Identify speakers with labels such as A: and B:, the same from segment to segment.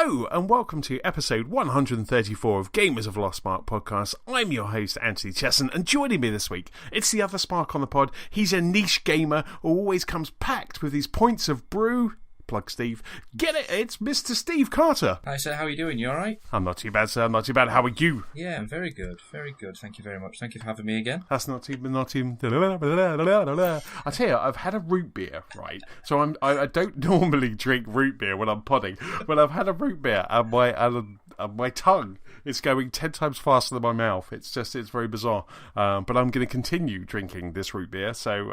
A: Hello and welcome to episode 134 of Gamers of Lost Spark podcast. I'm your host, Antony Chesson, and joining me this week, it's the other Spark on the pod. He's a niche gamer who always comes packed with his points of brew. Plug Steve. Get it? It's Mr. Steve Carter.
B: Hi, sir. How are you doing? You all right?
A: I'm not too bad, sir. I'm not too bad. How are you?
B: Yeah, I'm very good. Very good. Thank you very much. Thank you for having me again.
A: That's not too... I tell you, I've had a root beer, right? So I don't normally drink root beer when I'm podding, but I've had a root beer and my tongue is going 10 times faster than my mouth. It's very bizarre. But I'm going to continue drinking this root beer. So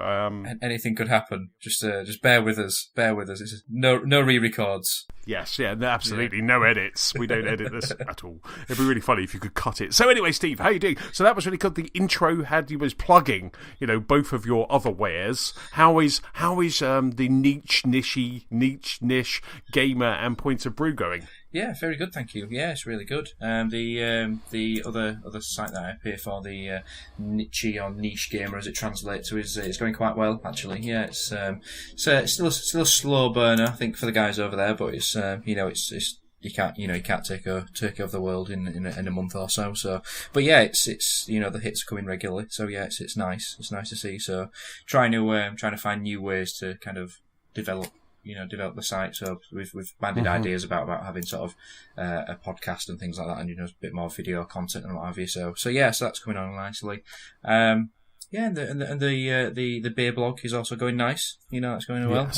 B: anything could happen. Just bear with us. Bear with us. It's just no re-records.
A: Yes, yeah, absolutely. Yeah. No edits. We don't edit this at all. It'd be really funny if you could cut it. So anyway, Steve, how you doing? So that was really good. The intro had you was plugging, both of your other wares. How is the niche gamer and points of brew going?
B: Yeah, very good, thank you. Yeah, it's really good. The other site that I appear for, the niche or niche gamer as it translates to, is going quite well actually. Yeah, it's still a slow burner, I think, for the guys over there, but it's you can't take over the world in a month or so. So, but yeah, it's the hits are coming regularly. So yeah, it's nice. It's nice to see. So trying to find new ways to kind of develop the site. So we've banded ideas about having sort of a podcast and things like that, and a bit more video content and what have you. So that's coming on nicely. And the beer blog is also going nice. That's going well.
A: Yes.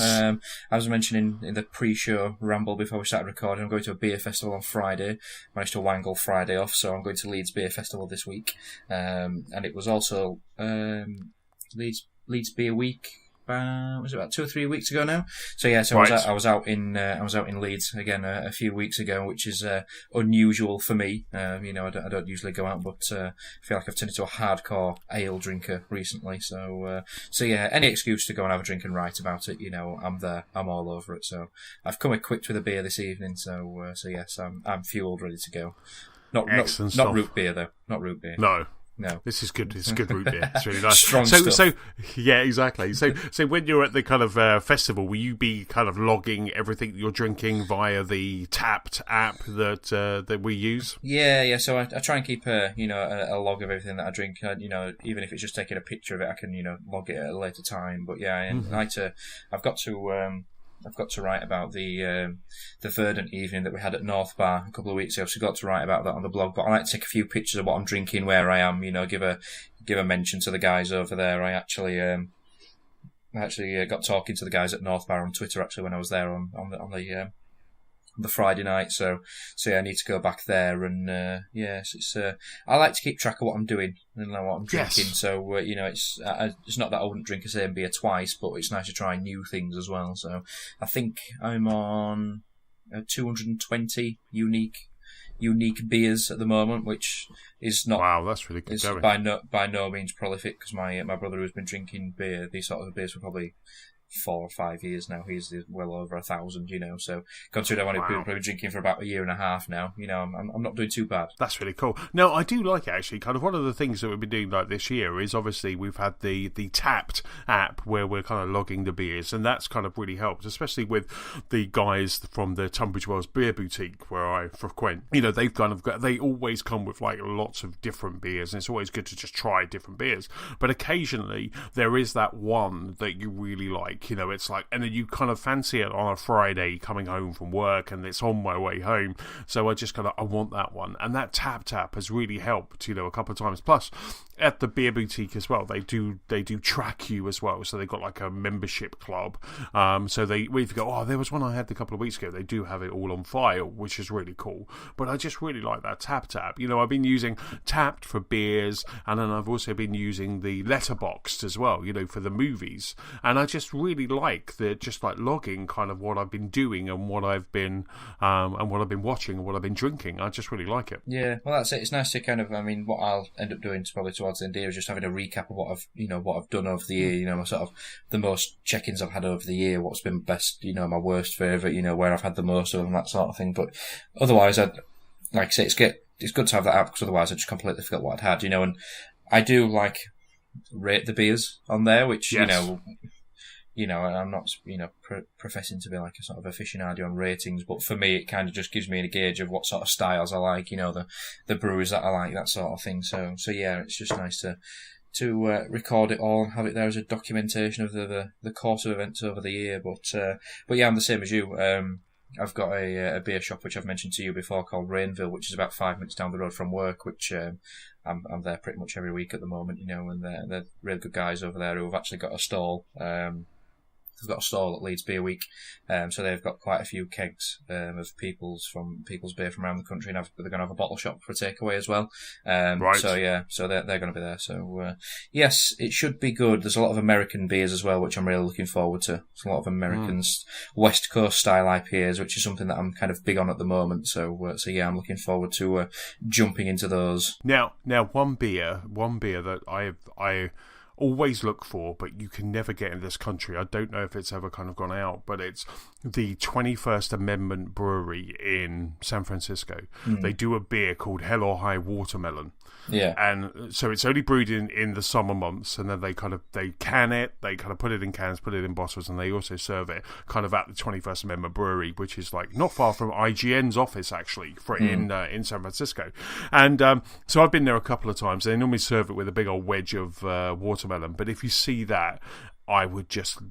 B: I was mentioning in the pre-show ramble before we started recording, I'm going to a beer festival on Friday. Managed to wangle Friday off, so I'm going to Leeds Beer Festival this week. And it was also Leeds Beer Week. Was it about 2 or 3 weeks ago now? So yeah, right. I was out in Leeds again a few weeks ago, which is unusual for me. I don't usually go out, but I feel like I've turned into a hardcore ale drinker recently. So yeah, any excuse to go and have a drink and write about it, I'm there, I'm all over it. So I've come equipped with a beer this evening. So yes, I'm fueled, ready to go. Not root beer though. Not root beer.
A: No, this is good. It's good root beer. It's really nice.
B: Strong stuff.
A: So yeah, exactly. So when you're at the kind of festival, will you be kind of logging everything that you're drinking via the Tapped app that we use?
B: Yeah. So I try and keep a log of everything that I drink. Even if it's just taking a picture of it, I can log it at a later time. But yeah, I've got to write about the Verdant evening that we had at North Bar a couple of weeks ago. So I got to write about that on the blog. But I like to take a few pictures of what I'm drinking, where I am. Give a mention to the guys over there. I actually got talking to the guys at North Bar on Twitter actually when I was there on the Friday night. So yeah, I need to go back there and it's I like to keep track of what I'm doing and what I'm drinking. Yes. So it's not that I wouldn't drink the same beer twice, but it's nice to try new things as well. So I think I'm on 220 unique beers at the moment, which is not
A: that's really good.
B: By no means prolific, because my brother, who's been drinking these sort of beers for probably 4 or 5 years now, he's well over 1,000, so considering I've only been probably drinking for about a year and a half now, I'm not doing too bad.
A: That's really cool. No, I do like it actually. Kind of one of the things that we've been doing like this year is obviously we've had the Tapped app where we're kind of logging the beers, and that's kind of really helped, especially with the guys from the Tunbridge Wells Beer Boutique where I frequent. They've kind of they always come with like lots of different beers, and it's always good to just try different beers, but occasionally there is that one that you really like. It's like, and then you kind of fancy it on a Friday coming home from work, and it's on my way home. So I just I want that one. And that Tapped has really helped, a couple of times. Plus, at the beer boutique as well, they do track you as well. So they've got like a membership club. So if you go, there was one I had a couple of weeks ago, they do have it all on file, which is really cool. But I just really like that Tapped app. I've been using Tapped for beers, and then I've also been using the Letterboxd as well, for the movies. And I just really like logging kind of what I've been doing and what I've been watching and what I've been drinking. I just really like it.
B: Yeah, well, that's it. It's nice to kind of, what I'll end up doing probably towards the end of the year is just having a recap of what I've done over the year. Sort of the most check-ins I've had over the year, what's been best, my worst favourite, where I've had the most of them, that sort of thing. But otherwise, like I say, it's good to have that app, because otherwise I just completely forgot what I'd had. And I do rate the beers on there, which
A: yes.
B: and I'm not, professing to be like a sort of aficionado on ratings, but for me, it kind of just gives me a gauge of what sort of styles I like, the breweries that I like, that sort of thing. So yeah, it's just nice to record it all and have it there as a documentation of the course of events over the year. But yeah, I'm the same as you. I've got a beer shop which I've mentioned to you before called Rainville, which is about 5 minutes down the road from work, which I'm there pretty much every week at the moment, and they're really good guys over there who have actually got a stall. They've got a stall at Leeds Beer Week, so they've got quite a few kegs of People's beer from around the country, and they're going to have a bottle shop for takeaway as well.
A: Right.
B: So yeah, so they're going to be there. So yes, it should be good. There's a lot of American beers as well, which I'm really looking forward to. There's a lot of American West Coast style IPAs, which is something that I'm kind of big on at the moment. So yeah, I'm looking forward to jumping into those.
A: Now, one beer that I always look for, but you can never get in this country. I don't know if it's ever kind of gone out, but it's the 21st Amendment Brewery in San Francisco. They do a beer called Hell or High Watermelon.
B: Yeah.
A: And so it's only brewed in the summer months, and then they can it, they kind of put it in cans, put it in bottles, and they also serve it kind of at the 21st Amendment Brewery, which is like not far from IGN's office actually in San Francisco. And so I've been there a couple of times. They normally serve it with a big old wedge of watermelon, but if you see that, I would just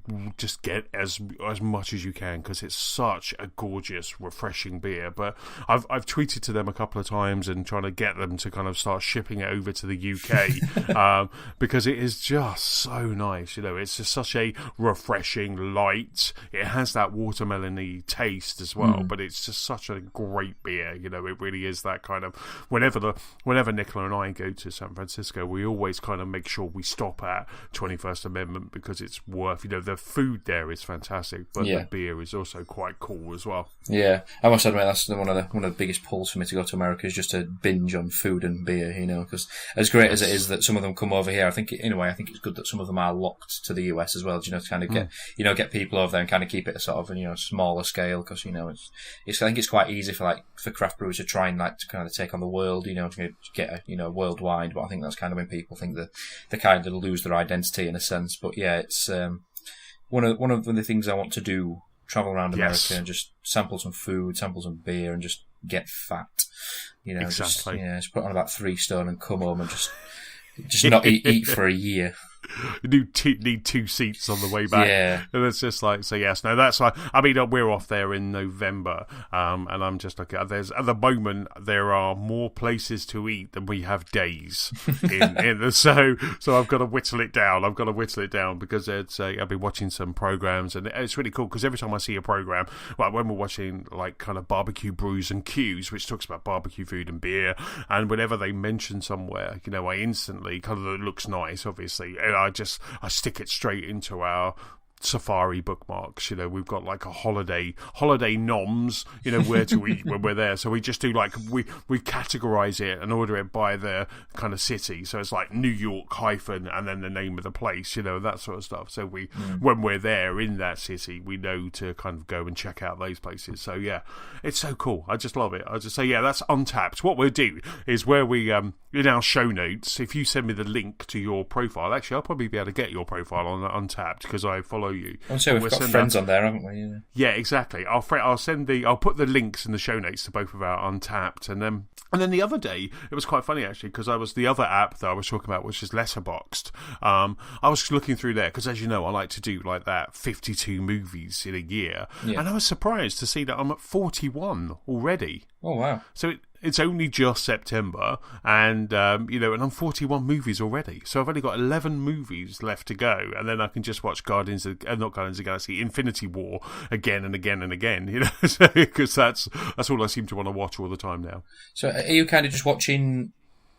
A: get as much as you can, because it's such a gorgeous, refreshing beer. But I've tweeted to them a couple of times and trying to get them to kind of start shipping it over to the UK because it is just so nice. It's just such a refreshing, light. It has that watermelony taste as well, but it's just such a great beer. It really is that kind of. Whenever Nicola and I go to San Francisco, we always kind of make sure we stop at 21st Amendment, because it's worth, the food there is fantastic, but the beer is also quite cool as well.
B: Yeah, I must admit that's one of the biggest pulls for me to go to America, is just to binge on food and beer, because as great as it is that some of them come over here, I think it's good that some of them are locked to the US as well, to kind of get people over there and kind of keep it a sort of, smaller scale, because, I think it's quite easy for craft brewers to try and to kind of take on the world, to get worldwide, but I think that's kind of when people think that they kind of lose their identity in a sense. But yeah, it's one of the things I want to do, travel around America and just sample some food, sample some beer, and just get fat.
A: Exactly.
B: Just put on about 3 stone and come home and just not eat for a year.
A: You need 2 seats on the way back.
B: Yeah.
A: And it's just like, so yes, no, that's like, I mean, we're off there in November, and I'm just like, at the moment, there are more places to eat than we have days. So I've got to whittle it down, because I've been watching some programs, and it's really cool, because every time I see a program, like when we're watching like kind of Barbecue Brews and Q's, which talks about barbecue food and beer, and whenever they mention somewhere, I instantly kind of, it looks nice, obviously, and I stick it straight into our Safari bookmarks. We've got like a holiday noms, where to eat when we're there. So we just do like, we categorize it and order it by the kind of city. So it's like New York hyphen and then the name of the place, that sort of stuff. So when we're there in that city, we know to kind of go and check out those places. So yeah, it's so cool. I just love it. I just say, yeah, that's Untapped. What we'll do is where we, in our show notes, if you send me the link to your profile, actually I'll probably be able to get your profile on Untapped, because I follow you.
B: I'm sure we've got friends on there, haven't we?
A: Yeah, exactly. I'll put the links in the show notes to both of our Untapped, and then the other day it was quite funny actually, because the other app that I was talking about, which is Letterboxd. I was looking through there because, as you know, I like to do like that 52 movies in a year, and I was surprised to see that I'm at 41 already.
B: Oh wow!
A: So it's only just September, and and I'm 41 movies already. So I've only got 11 movies left to go, and then I can just watch not Guardians of the Galaxy, Infinity War again and again and again. Because that's all I seem to want to watch all the time now.
B: So are you kind of just watching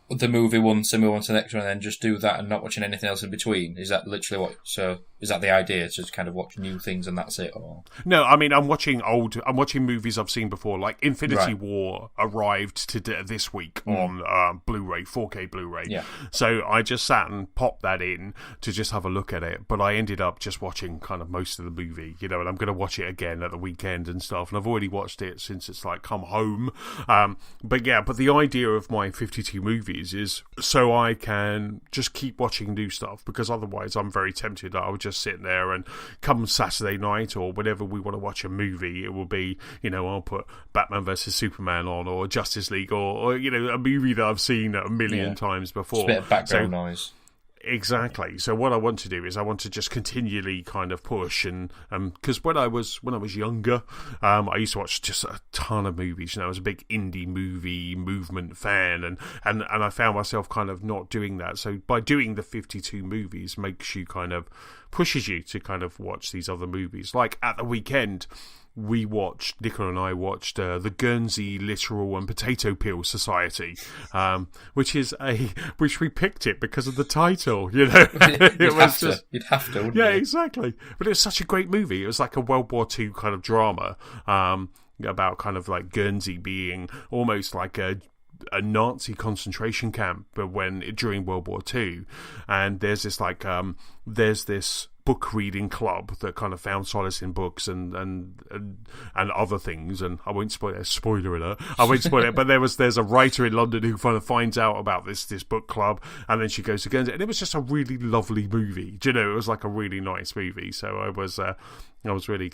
B: the movie once and move on to the next one, and then just do that and not watching anything else in between? Is that literally what? So is that the idea? To just kind of watch new things and that's it? Or
A: no, I mean I'm watching movies I've seen before. Like Infinity War arrived this week on Blu-ray, 4K Blu-ray.
B: Yeah.
A: So I just sat and popped that in to just have a look at it. But I ended up just watching kind of most of the movie, and I'm going to watch it again at the weekend and stuff. And I've already watched it since it's like come home. But the idea of my 52 movies is so I can just keep watching new stuff, because otherwise I'm very tempted that I would just just sitting there, and come Saturday night or whenever we want to watch a movie, it will be, I'll put Batman versus Superman on, or Justice League, or a movie that I've seen a million times before.
B: Just a bit of background noise.
A: Exactly. So what I want to do is I want to just continually kind of push, and because when I was younger, I used to watch just a ton of movies. I was a big indie movie movement fan, and I found myself kind of not doing that. So by doing the 52 movies makes you pushes you to kind of watch these other movies. Like at the weekend, Nicola and I watched the Guernsey Literal and Potato Peel Society, which we picked it because of the title, You'd have
B: to, wouldn't you?
A: Yeah, exactly. But it was such a great movie. It was like a World War II kind of drama, about kind of like Guernsey being almost like a Nazi concentration camp, but during World War II, and there's this book reading club that kind of found solace in books and other things, and I won't spoil it. Spoiler alert! I won't spoil it. But there's a writer in London who kind of finds out about this book club, and then she goes to Guernsey, and it was just a really lovely movie. It was like a really nice movie. So I was really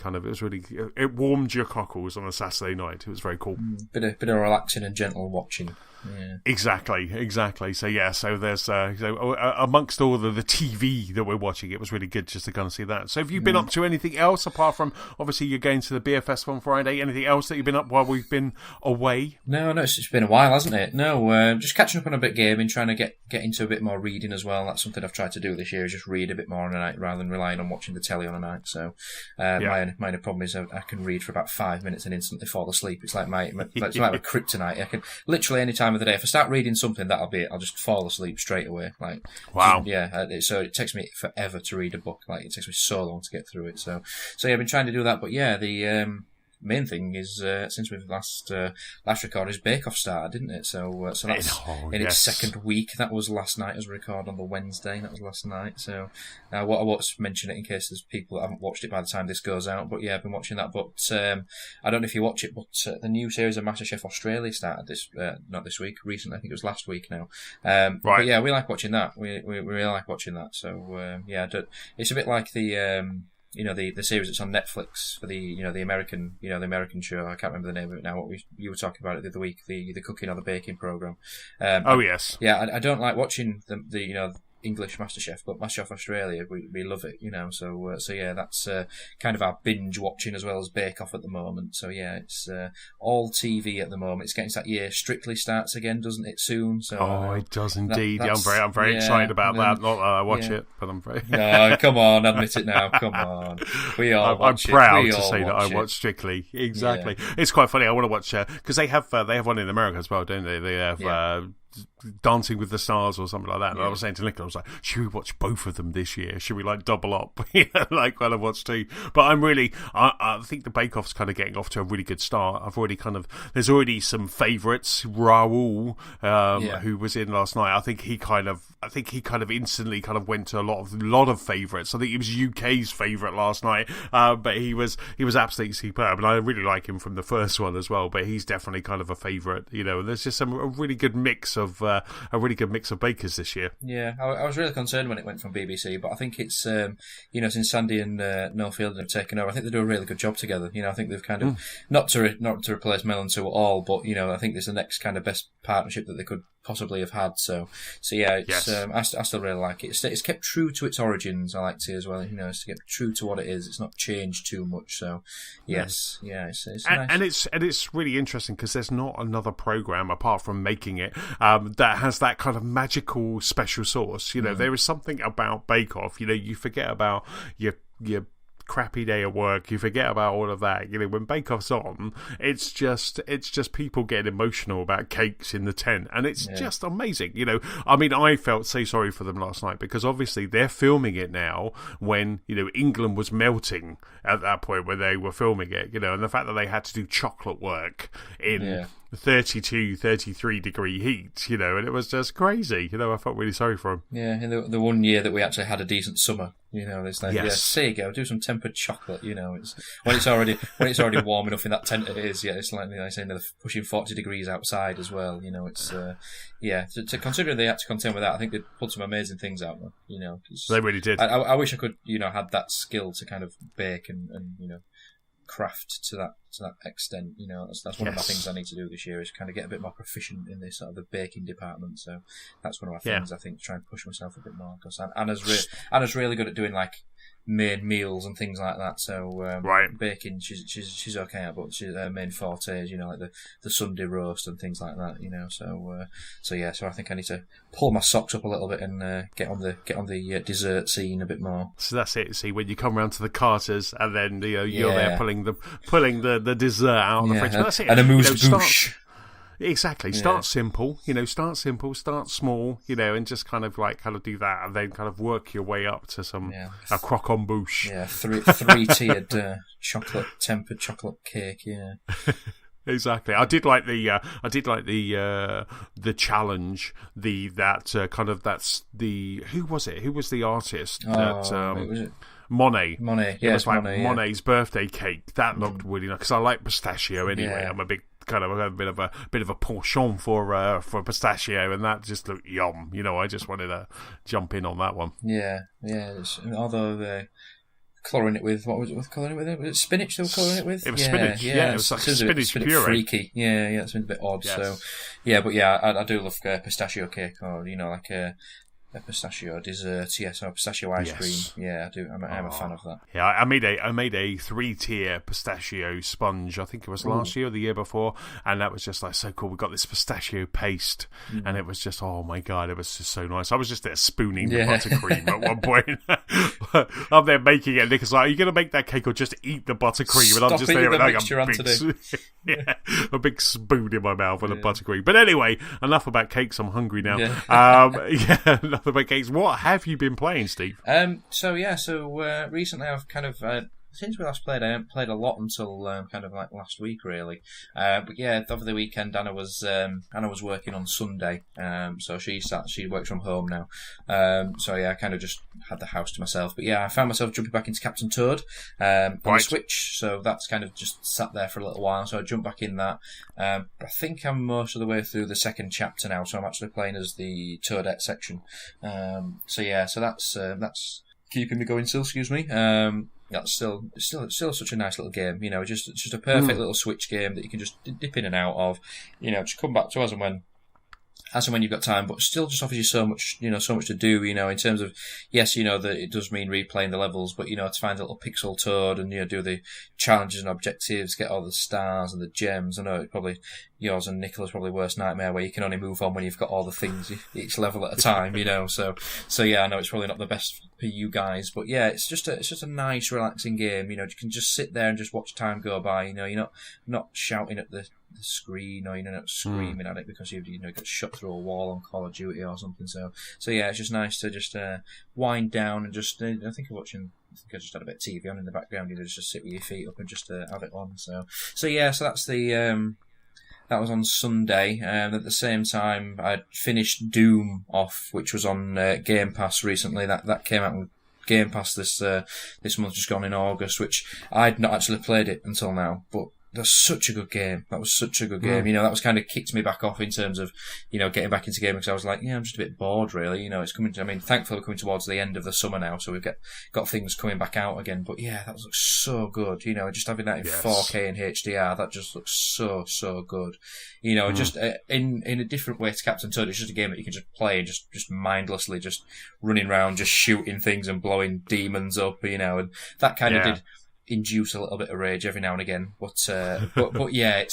A: it warmed your cockles on a Saturday night. It was very cool.
B: Bit of relaxing and gentle watching. Yeah.
A: Exactly. So there's amongst all the TV that we're watching, it was really good just to kind of see that. So have you been up to anything else apart from, obviously, you're going to the Beer Festival on Friday? Anything else that you've been up while we've been away?
B: No, it's been a while, hasn't it? No, just catching up on a bit of gaming, trying to get into a bit more reading as well. That's something I've tried to do this year, is just read a bit more on a night rather than relying on watching the telly on a night. So my only problem is I can read for about 5 minutes and instantly fall asleep. It's like my kryptonite. I can literally any time of the day, if I start reading something, that'll be it. I'll just fall asleep straight away. Like,
A: wow.
B: So it takes me forever to read a book. Like, it takes me so long to get through it. So I've been trying to do that. But yeah, the main thing is since we've last recorded, is Bake Off started, didn't it? So that's in its second week. That was last night as we record on the Wednesday. That was last night. So I won't mention it in case there's people that haven't watched it by the time this goes out. But yeah, I've been watching that. But I don't know if you watch it, but the new series of MasterChef Australia started not this week, recently. I think it was last week now. Right. But yeah, we like watching that. We really like watching that. So it's a bit like the the series that's on Netflix for the American show. I can't remember the name of it now. You were talking about it the other week, the cooking or the baking program.
A: Yes.
B: Yeah, I don't like watching the English MasterChef, but MasterChef Australia, we love it, So yeah, that's kind of our binge watching as well as Bake Off at the moment. So yeah, it's all TV at the moment. It's getting to that year. Strictly starts again, doesn't it? Soon. So
A: it does indeed. I'm very excited about that. Not that I watch it, but I'm very.
B: No, come on, admit it now. Come on, we all.
A: I'm proud to say that I watch Strictly. Exactly. Yeah. It's quite funny. I want to watch because they have one in America as well, don't they? They have. Dancing with the Stars or something like that. And I was saying to Nicola, I was like, should we watch both of them this year? Should we double up? Kind of watch two. But I think the Bake Off's kind of getting off to a really good start. There's already some favourites. Raoul, who was in last night, I think he kind of instantly kind of went to a lot of favourites. I think he was UK's favourite last night, but he was absolutely superb, and I really like him from the first one as well. But he's definitely kind of a favourite, and there's just a really good mix of bakers this year. Yeah,
B: I was really concerned when it went from BBC, but I think it's since Sandy and Noel Fielding have taken over, I think they do a really good job together. I think they've kind of not to replace Mel and Sue at all, but I think it's the next kind of best partnership that they could possibly have had. So yeah, it's, I still really like it. It's kept true to its origins. I like to as well. It's to get true to what it is. It's not changed too much. So yes, it's nice.
A: And it's really interesting because there's not another program apart from Making It that has that kind of magical special sauce. There is something about Bake Off. You forget about your crappy day at work, you forget about all of that. When Bake Off's on, it's just people getting emotional about cakes in the tent, and it's just amazing. I felt so sorry for them last night because obviously they're filming it now when England was melting at that point when they were filming it, and the fact that they had to do chocolate work in 32, 33 degree heat, and it was just crazy. I felt really sorry for them.
B: Yeah, in the one year that we actually had a decent summer, You know, it's like,
A: Yes.
B: there you go, do some tempered chocolate. You know, it's when it's already warm enough in that tent it is. Yeah, it's like saying they're pushing 40 degrees outside as well. You know, it's to consider they had to contend with that. I think they pulled some amazing things out. You know,
A: They really did.
B: I wish I could, had that skill to kind of bake and craft to that extent. You know, that's one of my things I need to do this year, is kind of get a bit more proficient in this sort of the baking department. So that's one of my things, I think, to try and push myself a bit more, because Anna's really good at doing like main meals and things like that. So baking, she's okay at, but her main forte is like the Sunday roast and things like that. You know, so I think I need to pull my socks up a little bit and get on the dessert scene a bit more.
A: So that's it. See, when you come round to the Carters, and then you're there pulling the dessert out of the fridge. That's it.
B: And a mousse-bouche.
A: Exactly. Start simple, start small, and just kind of do that, and then kind of work your way up to a croquembouche.
B: Yeah, three-tiered tempered chocolate cake. Yeah.
A: Exactly. I did like the challenge. Who was it? Who was the artist? Monet.
B: Monet.
A: It was like Monet's birthday cake. That looked really nice, because I like pistachio anyway. I'm a big kind of a bit of a penchant for pistachio, and that just looked yum. I just wanted to jump in on that one.
B: Yeah. Although colouring it with, what was it? Colouring it with? Was it spinach they were colouring it with?
A: It was spinach. Yeah, it was like spinach puree.
B: Freaky. Yeah, it's been a bit odd. Yes. So, but I do love pistachio cake, or like a pistachio dessert, or pistachio ice cream. Yeah, I do. I'm a fan of that.
A: Yeah, I made a 3-tier pistachio sponge. I think it was last year or the year before, and that was just like so cool. We got this pistachio paste, and it was just, oh my god, it was just so nice. I was just there spooning the buttercream at one point. I'm there making it, and Nick is like, "Are you going to make that cake or just eat the buttercream?" And I'm just there with a big spoon in my mouth with the buttercream. But anyway, enough about cakes. I'm hungry now. Enough about cakes. What have you been playing, Steve?
B: So recently I've kind of since we last played, I haven't played a lot until kind of like last week, really. But yeah, over the weekend, Anna was working on Sunday, so she works from home now. So yeah, I kind of just had the house to myself. But yeah, I found myself jumping back into Captain Toad on the Switch, so that's kind of just sat there for a little while. So I jumped back in that. I think I'm most of the way through the second chapter now, so I'm actually playing as the Toadette section. So that's keeping me going still. Excuse me. That's still such a nice little game, just a perfect little Switch game that you can just dip in and out of, just come back to as and when you've got time, but still just offers you so much to do, in terms of, yes, that it does mean replaying the levels, but, to find a little pixel Toad and, do the challenges and objectives, get all the stars and the gems. I know it's probably yours and Nicola's probably worst nightmare, where you can only move on when you've got all the things each level at a time, So yeah, I know it's probably not the best for you guys, but yeah, it's just a nice, relaxing game. You can just sit there and just watch time go by. You're not shouting at the screen, or you're not screaming at it because you got shot through a wall on Call of Duty or something. So yeah, it's just nice to just wind down and just I think I just had a bit of TV on in the background. Just sit with your feet up and just have it on. So that's the. That was on Sunday, and at the same time, I finished Doom off, which was on Game Pass recently. That came out on Game Pass this month, just gone in August, which I'd not actually played it until now, but that's such a good game. That was such a good game. That was kind of kicked me back off in terms of, getting back into gaming, because I was like, I'm just a bit bored, really. It's coming thankfully we're coming towards the end of the summer now, so we've got things coming back out again. But yeah, that looks so good. Just having that in 4K and HDR, that just looks so good. Just in a different way to Captain Toad, it's just a game that you can just play and just mindlessly just running around, just shooting things and blowing demons up, and that kind of did induce a little bit of rage every now and again, but yeah, it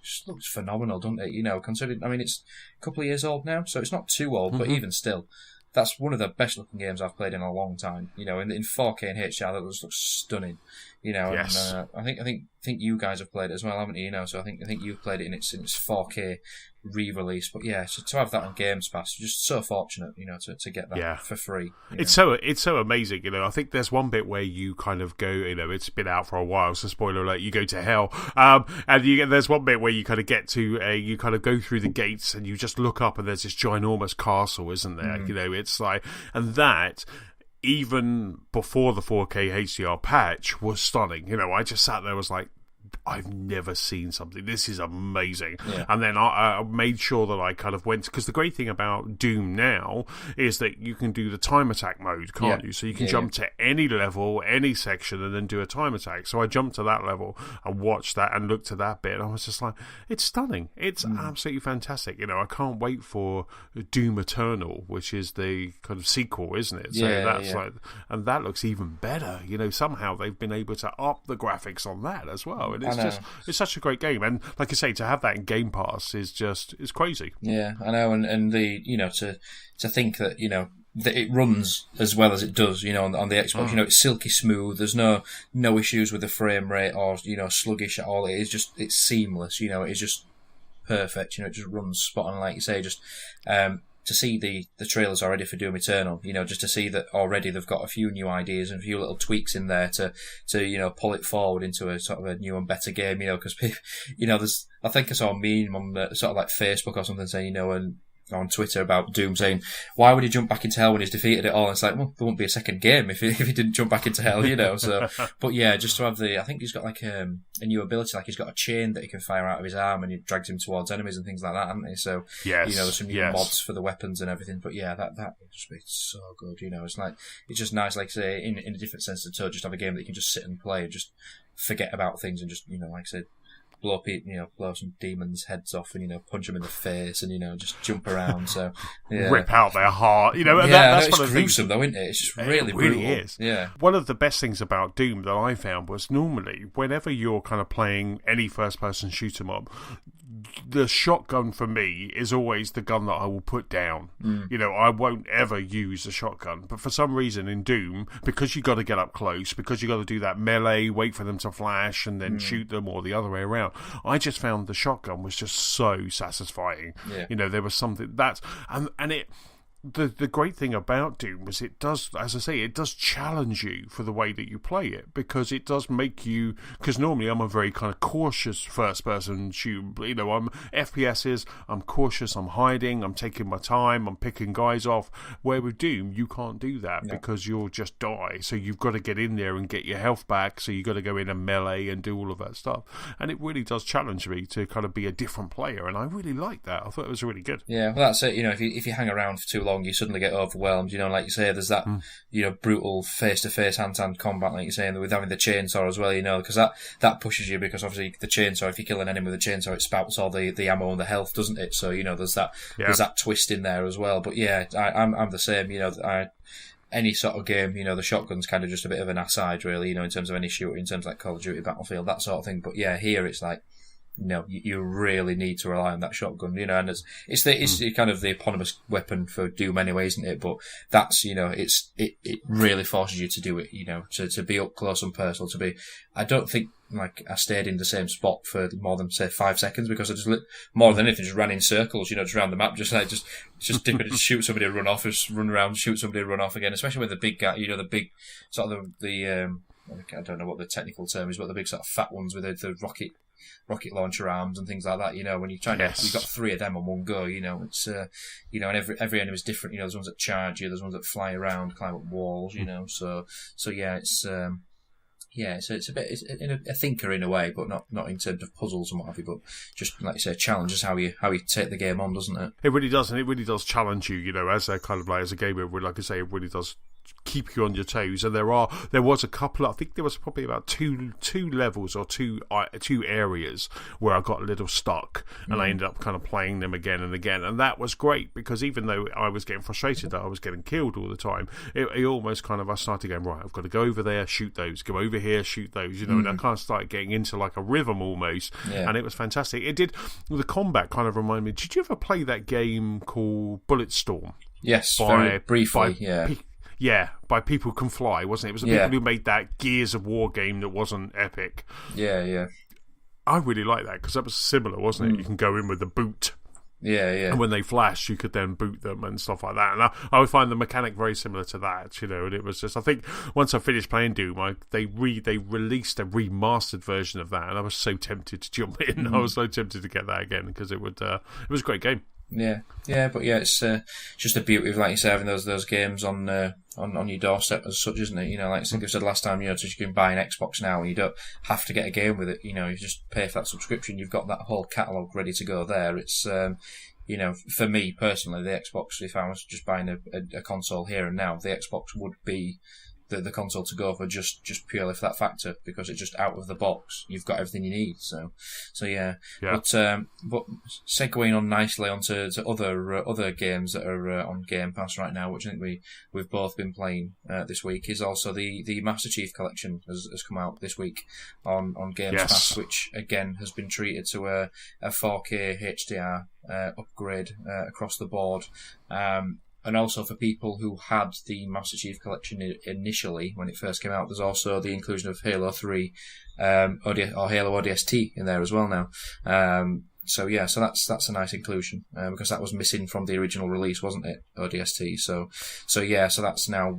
B: just looks phenomenal, doesn't it? Considering, it's a couple of years old now, so it's not too old, but even still, that's one of the best looking games I've played in a long time. In 4K and HDR, that just looks stunning.
A: Yes.
B: And, I think you guys have played it as well, haven't you? So I think you've played it in its 4K re-release. But yeah, so to have that on Games Pass, you're just so fortunate, to get that for free.
A: It's so amazing. I think there's one bit where you kind of go, it's been out for a while, so spoiler alert, you go to hell, and there's one bit where you kind of get to you kind of go through the gates and you just look up and there's this ginormous castle, isn't there? It's like, and that even before the 4K HDR patch, was stunning. You know, I just sat there and was like, I've never seen something. This is amazing.
B: Yeah.
A: And then I made sure that I kind of went, because the great thing about Doom now is that you can do the time attack mode, can't you? So you can jump to any level, any section, and then do a time attack. So I jumped to that level and watched that and looked at that bit, and I was just like, it's stunning. It's absolutely fantastic. You know, I can't wait for Doom Eternal, which is the kind of sequel, isn't it? So that's like, and that looks even better. You know, somehow they've been able to up the graphics on that as well. And it's such a great game, and like I say, to have that in Game Pass is crazy.
B: Yeah, I know, and the, you know, to think that, you know, that it runs as well as it does, you know, on the Xbox. You know, it's silky smooth. There's no issues with the frame rate or, you know, sluggish at all. It's seamless. You know, it's just perfect. You know, it just runs spot on, like you say. Just to see the trailers already for Doom Eternal, you know, just to see that already they've got a few new ideas and a few little tweaks in there to you know, pull it forward into a sort of a new and better game, you know, because, you know, I think I saw a meme on sort of like Facebook or something saying, you know, and on Twitter about Doom saying, why would he jump back into hell when he's defeated it all? And it's like, well, there won't be a second game if he didn't jump back into hell, you know. So, but yeah, just to have I think he's got like a new ability, like he's got a chain that he can fire out of his arm and it drags him towards enemies and things like that, hasn't he? So, you know, there's some new mods for the weapons and everything. But yeah, that would just be so good, you know. It's like, it's just nice, like I say, in a different sense to just have a game that you can just sit and play and just forget about things and just, you know, like I said, blow some demons' heads off and, you know, punch them in the face and, you know, just jump around. So, yeah.
A: Rip out their heart, you know. And
B: that's one of the gruesome, though, isn't it? It's just really brutal.
A: It really is.
B: Yeah.
A: One of the best things about Doom that I found was normally whenever you're kind of playing any first-person shoot 'em up, the shotgun for me is always the gun that I will put down. You know, I won't ever use a shotgun. But for some reason in Doom, because you got to get up close, because you got to do that melee, wait for them to flash and then shoot them, or the other way around, I just found the shotgun was just so satisfying. Yeah. You know, there was something that's and it. The great thing about Doom is it does, as I say, it does challenge you for the way that you play it, because it does make you, because normally I'm a very kind of cautious first person shoot, you know, I'm FPSs, I'm cautious, I'm hiding, I'm taking my time, I'm picking guys off, where with Doom you can't do that because you'll just die, so you've got to get in there and get your health back, so you've got to go in and melee and do all of that stuff, and it really does challenge me to kind of be a different player, and I really like that. I thought it was really good.
B: Yeah, well, that's it, you know, if you hang around for too long, you suddenly get overwhelmed, you know, like you say, there's that, you know, brutal face-to-face, hand-to-hand combat, like you're saying, with having the chainsaw as well, you know, because that pushes you, because obviously the chainsaw, if you kill an enemy with a chainsaw, it spouts all the ammo and the health, doesn't it? So, you know, there's that twist in there as well. But yeah, I'm the same, you know, any sort of game, you know, the shotgun's kind of just a bit of an aside, really, you know, in terms of any shooter, in terms of like Call of Duty, Battlefield, that sort of thing. But yeah, here it's like, no, you really need to rely on that shotgun, you know, and it's kind of the eponymous weapon for Doom anyway, isn't it? But that's, you know, it really forces you to do it, you know, to be up close and personal, I don't think, like, I stayed in the same spot for more than, say, 5 seconds, because I just, more than anything, just ran in circles, you know, just around the map, just dip it, shoot somebody, run off, just run around, shoot somebody, run off again, especially with the big guy, you know, the big, sort of I don't know what the technical term is, but the big sort of fat ones with the rocket launcher arms and things like that, you know, when you're trying to, you've got 3 of them on one go, you know, it's, you know, and every enemy is different, you know, there's ones that charge you, there's ones that fly around, climb up walls, you know, so yeah, it's a bit, it's a thinker in a way, but not in terms of puzzles and what have you, but just, like you say, challenges how you take the game on, doesn't it?
A: It really does, and it really does challenge you, you know, as a kind of like, as a gamer, like I say, it really does keep you on your toes. And there was a couple, I think there was probably about two levels or two areas where I got a little stuck, and I ended up kind of playing them again and again, and that was great, because even though I was getting frustrated that I was getting killed all the time, it almost kind of, I started going, right, I've got to go over there, shoot those, go over here, shoot those, you know, and I kind of started getting into like a rhythm almost, and it was fantastic. It did, the combat kind of reminded me, did you ever play that game called Bulletstorm?
B: Yes, very briefly,
A: by People Can Fly, wasn't it? It was the people who made that Gears of War game that wasn't epic.
B: Yeah.
A: I really like that, because that was similar, wasn't it? You can go in with the boot.
B: Yeah.
A: And when they flash, you could then boot them and stuff like that. And I would find the mechanic very similar to that, you know. And it was just, I think once I finished playing Doom, they released a remastered version of that, and I was so tempted to jump in. I was so tempted to get that again, because it was a great game.
B: But it's just the beauty of, like you say, having those games on your doorstep as such, isn't it? You know, like I think I said last time, you know, just you can buy an Xbox now and you don't have to get a game with it. You know, you just pay for that subscription. You've got that whole catalogue ready to go there. It's you know, for me personally, the Xbox, if I was just buying a console here and now, the Xbox would be the console to go for just purely for that factor, because it's just out of the box. You've got everything you need. So yeah. But segueing on nicely onto other games that are on Game Pass right now, which I think we've both been playing this week, is also the Master Chief Collection has come out this week on Game Pass, which again has been treated to a 4K HDR upgrade across the board. And also for people who had the Master Chief Collection initially when it first came out, there's also the inclusion of Halo 3 or Halo ODST in there as well now. So that's a nice inclusion because that was missing from the original release, wasn't it? ODST. So that's now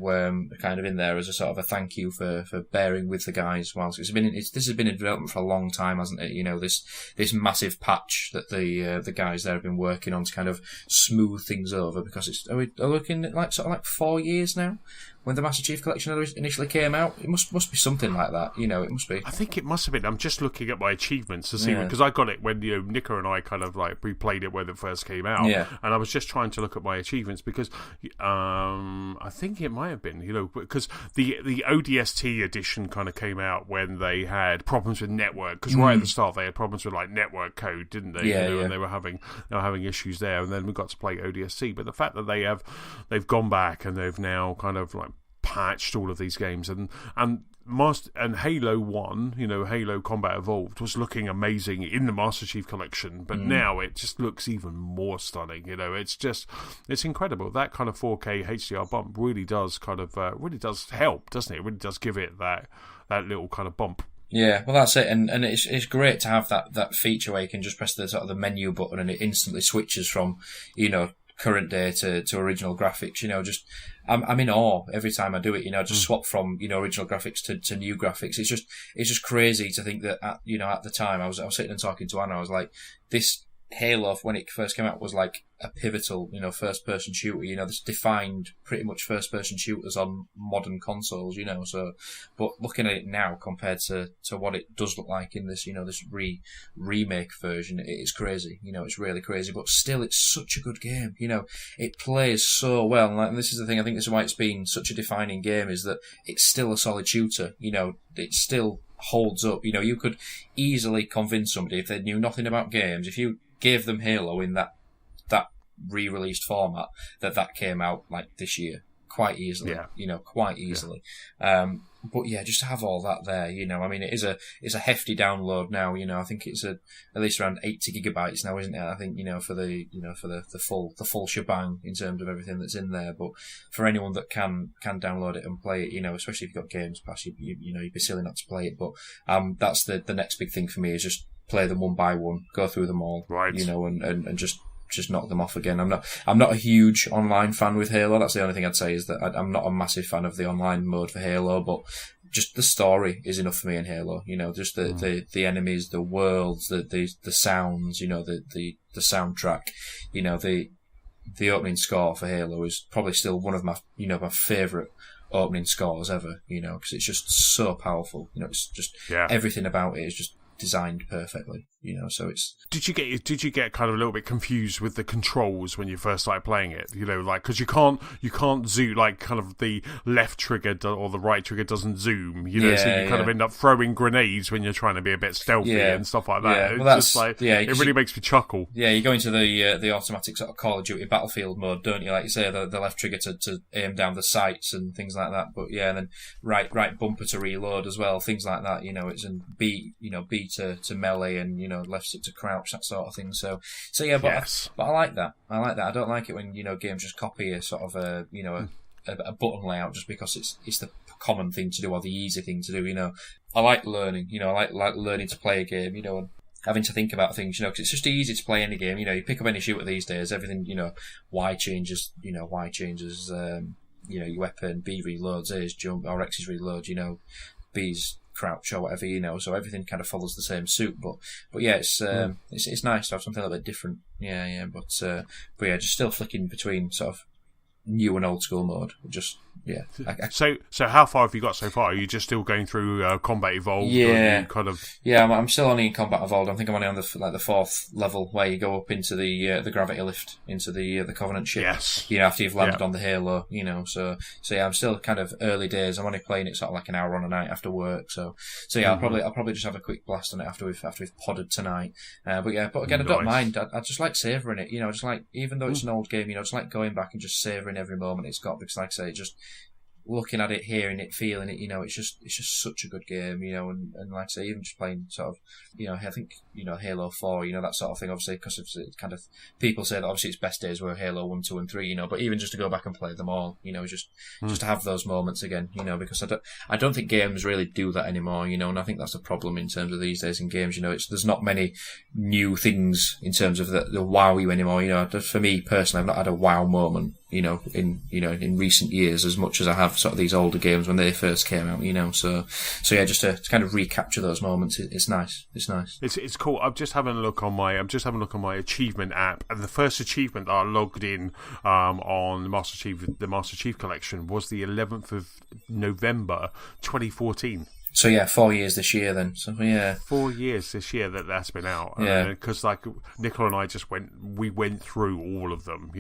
B: kind of in there as a sort of a thank you for bearing with the guys whilst this has been in development for a long time, hasn't it? You know, this massive patch that the guys there have been working on to kind of smooth things over, because are we looking at like 4 years now? When the Master Chief Collection initially came out, it must be something like that. You know, it must be.
A: I think it must have been. I'm just looking at my achievements to see, because I got it when, you know, Nicker and I kind of like we played it when it first came out, and I was just trying to look at my achievements because I think it might have been, you know, because the ODST edition kind of came out when they had problems with network, because right at the start they had problems with like network code, didn't they? And they were having issues there, and then we got to play ODST. But the fact that they've gone back and they've now kind of like patched all of these games, and Halo 1, you know, Halo Combat Evolved was looking amazing in the Master Chief Collection, but now it just looks even more stunning. You know, it's incredible. That kind of 4K HDR bump really does help, doesn't it? It really does give it that little kind of bump.
B: Yeah, well, that's it, and it's great to have that feature where you can just press the sort of the menu button and it instantly switches from, you know, current day to original graphics. You know, just I'm in awe every time I do it. You know, just swap from, you know, original graphics to new graphics. It's just crazy to think that at the time I was sitting and talking to Anna. I was like, this Halo, when it first came out, was like a pivotal, you know, first-person shooter. You know, this defined pretty much first-person shooters on modern consoles. You know, so but looking at it now compared to what it does look like in this, you know, this remake version, it's crazy. You know, it's really crazy. But still, it's such a good game. You know, it plays so well. And this is the thing. I think this is why it's been such a defining game, is that it's still a solid shooter. You know, it still holds up. You know, you could easily convince somebody, if they knew nothing about games, if you gave them Halo in that re-released format that came out like this year, quite easily, you know, quite easily. But yeah, just to have all that there, you know, I mean, it's a hefty download now. You know, I think it's at least around 80 gigabytes now, isn't it? I think, you know, for the full shebang in terms of everything that's in there. But for anyone that can download it and play it, you know, especially if you've got Games Pass, you know, you'd be silly not to play it. But that's the next big thing for me, is just play them one by one, go through them all, right? You know, and just knock them off again. I'm not a huge online fan with Halo. That's the only thing I'd say, is that I'm not a massive fan of the online mode for Halo, but just the story is enough for me in Halo. You know, just the enemies, the worlds, the sounds, you know, the soundtrack, you know, the opening score for Halo is probably still one of my favourite opening scores ever, you know, because it's just so powerful. You know, it's just everything about it is just designed perfectly, you know. So it's. Did
A: you get kind of a little bit confused with the controls when you first started playing it? You know, like, because you can't zoom, like, kind of the left trigger or the right trigger doesn't zoom. You know, so you kind of end up throwing grenades when you're trying to be a bit stealthy and stuff like that. Yeah. Well, it's just like it really makes me chuckle. Yeah, you go into the automatic sort of Call of Duty Battlefield mode, don't you? Like you say, the left trigger to aim down the sights and things like that. But yeah, and then right bumper to reload as well, things like that. You know, it's in B to melee, and, you know, left stick to crouch, that sort of thing. So yeah, but I like that. I don't like it when, you know, games just copy a sort of a button layout just because it's the common thing to do or the easy thing to do. You know, I like learning. You know, I like learning to play a game. You know, and having to think about things. You know, because it's just easy to play any game. You know, you pick up any shooter these days, everything. You know, Y changes. You know, your weapon. B reloads. A's jump. Or X's reload. You know, B's
B: crouch or whatever, so everything kind of follows the same suit. But yeah, it's nice to have something a little bit different. Yeah. But yeah, just still flicking between sort of new and old school mode. Just
A: So how far have you got so far? Are you just still going through Combat Evolved?
B: Yeah,
A: Yeah,
B: I'm still only in Combat Evolved. I think I'm only on the 4th level where you go up into the gravity lift into the Covenant ship.
A: Yes.
B: After you've landed on the Halo. So yeah, I'm still kind of early days. I'm only playing it sort of like an hour on a night after work. So yeah, I'll probably just have a quick blast on it after we've podded tonight. But again, I don't mind. I just like savouring it. Just like, even though it's an old game, just like going back and just savouring every moment it's got, because like I say, just looking at it, hearing it, feeling it, it's just such a good game, and like I say, even just playing sort of, I think, Halo 4, that sort of thing, obviously, because it's kind of, people say that obviously its best days were Halo 1, 2 and 3, but even just to go back and play them all, just to have those moments again, because I don't think games really do that anymore, and I think that's a problem in terms of these days in games, there's not many new things in terms of the wow you anymore, for me personally, I've not had a wow moment, in recent years as much as I have sort of these older games when they first came out, so yeah, just to kind of recapture those moments, it's nice.
A: It's cool. I'm just having a look on my achievement app, and the first achievement that I logged in on the Master Chief Collection was the 11th of November 2014.
B: So yeah, 4 years this year then. So yeah,
A: 4 years this year that's been out.
B: Yeah,
A: because like Nicola and I went through all of them.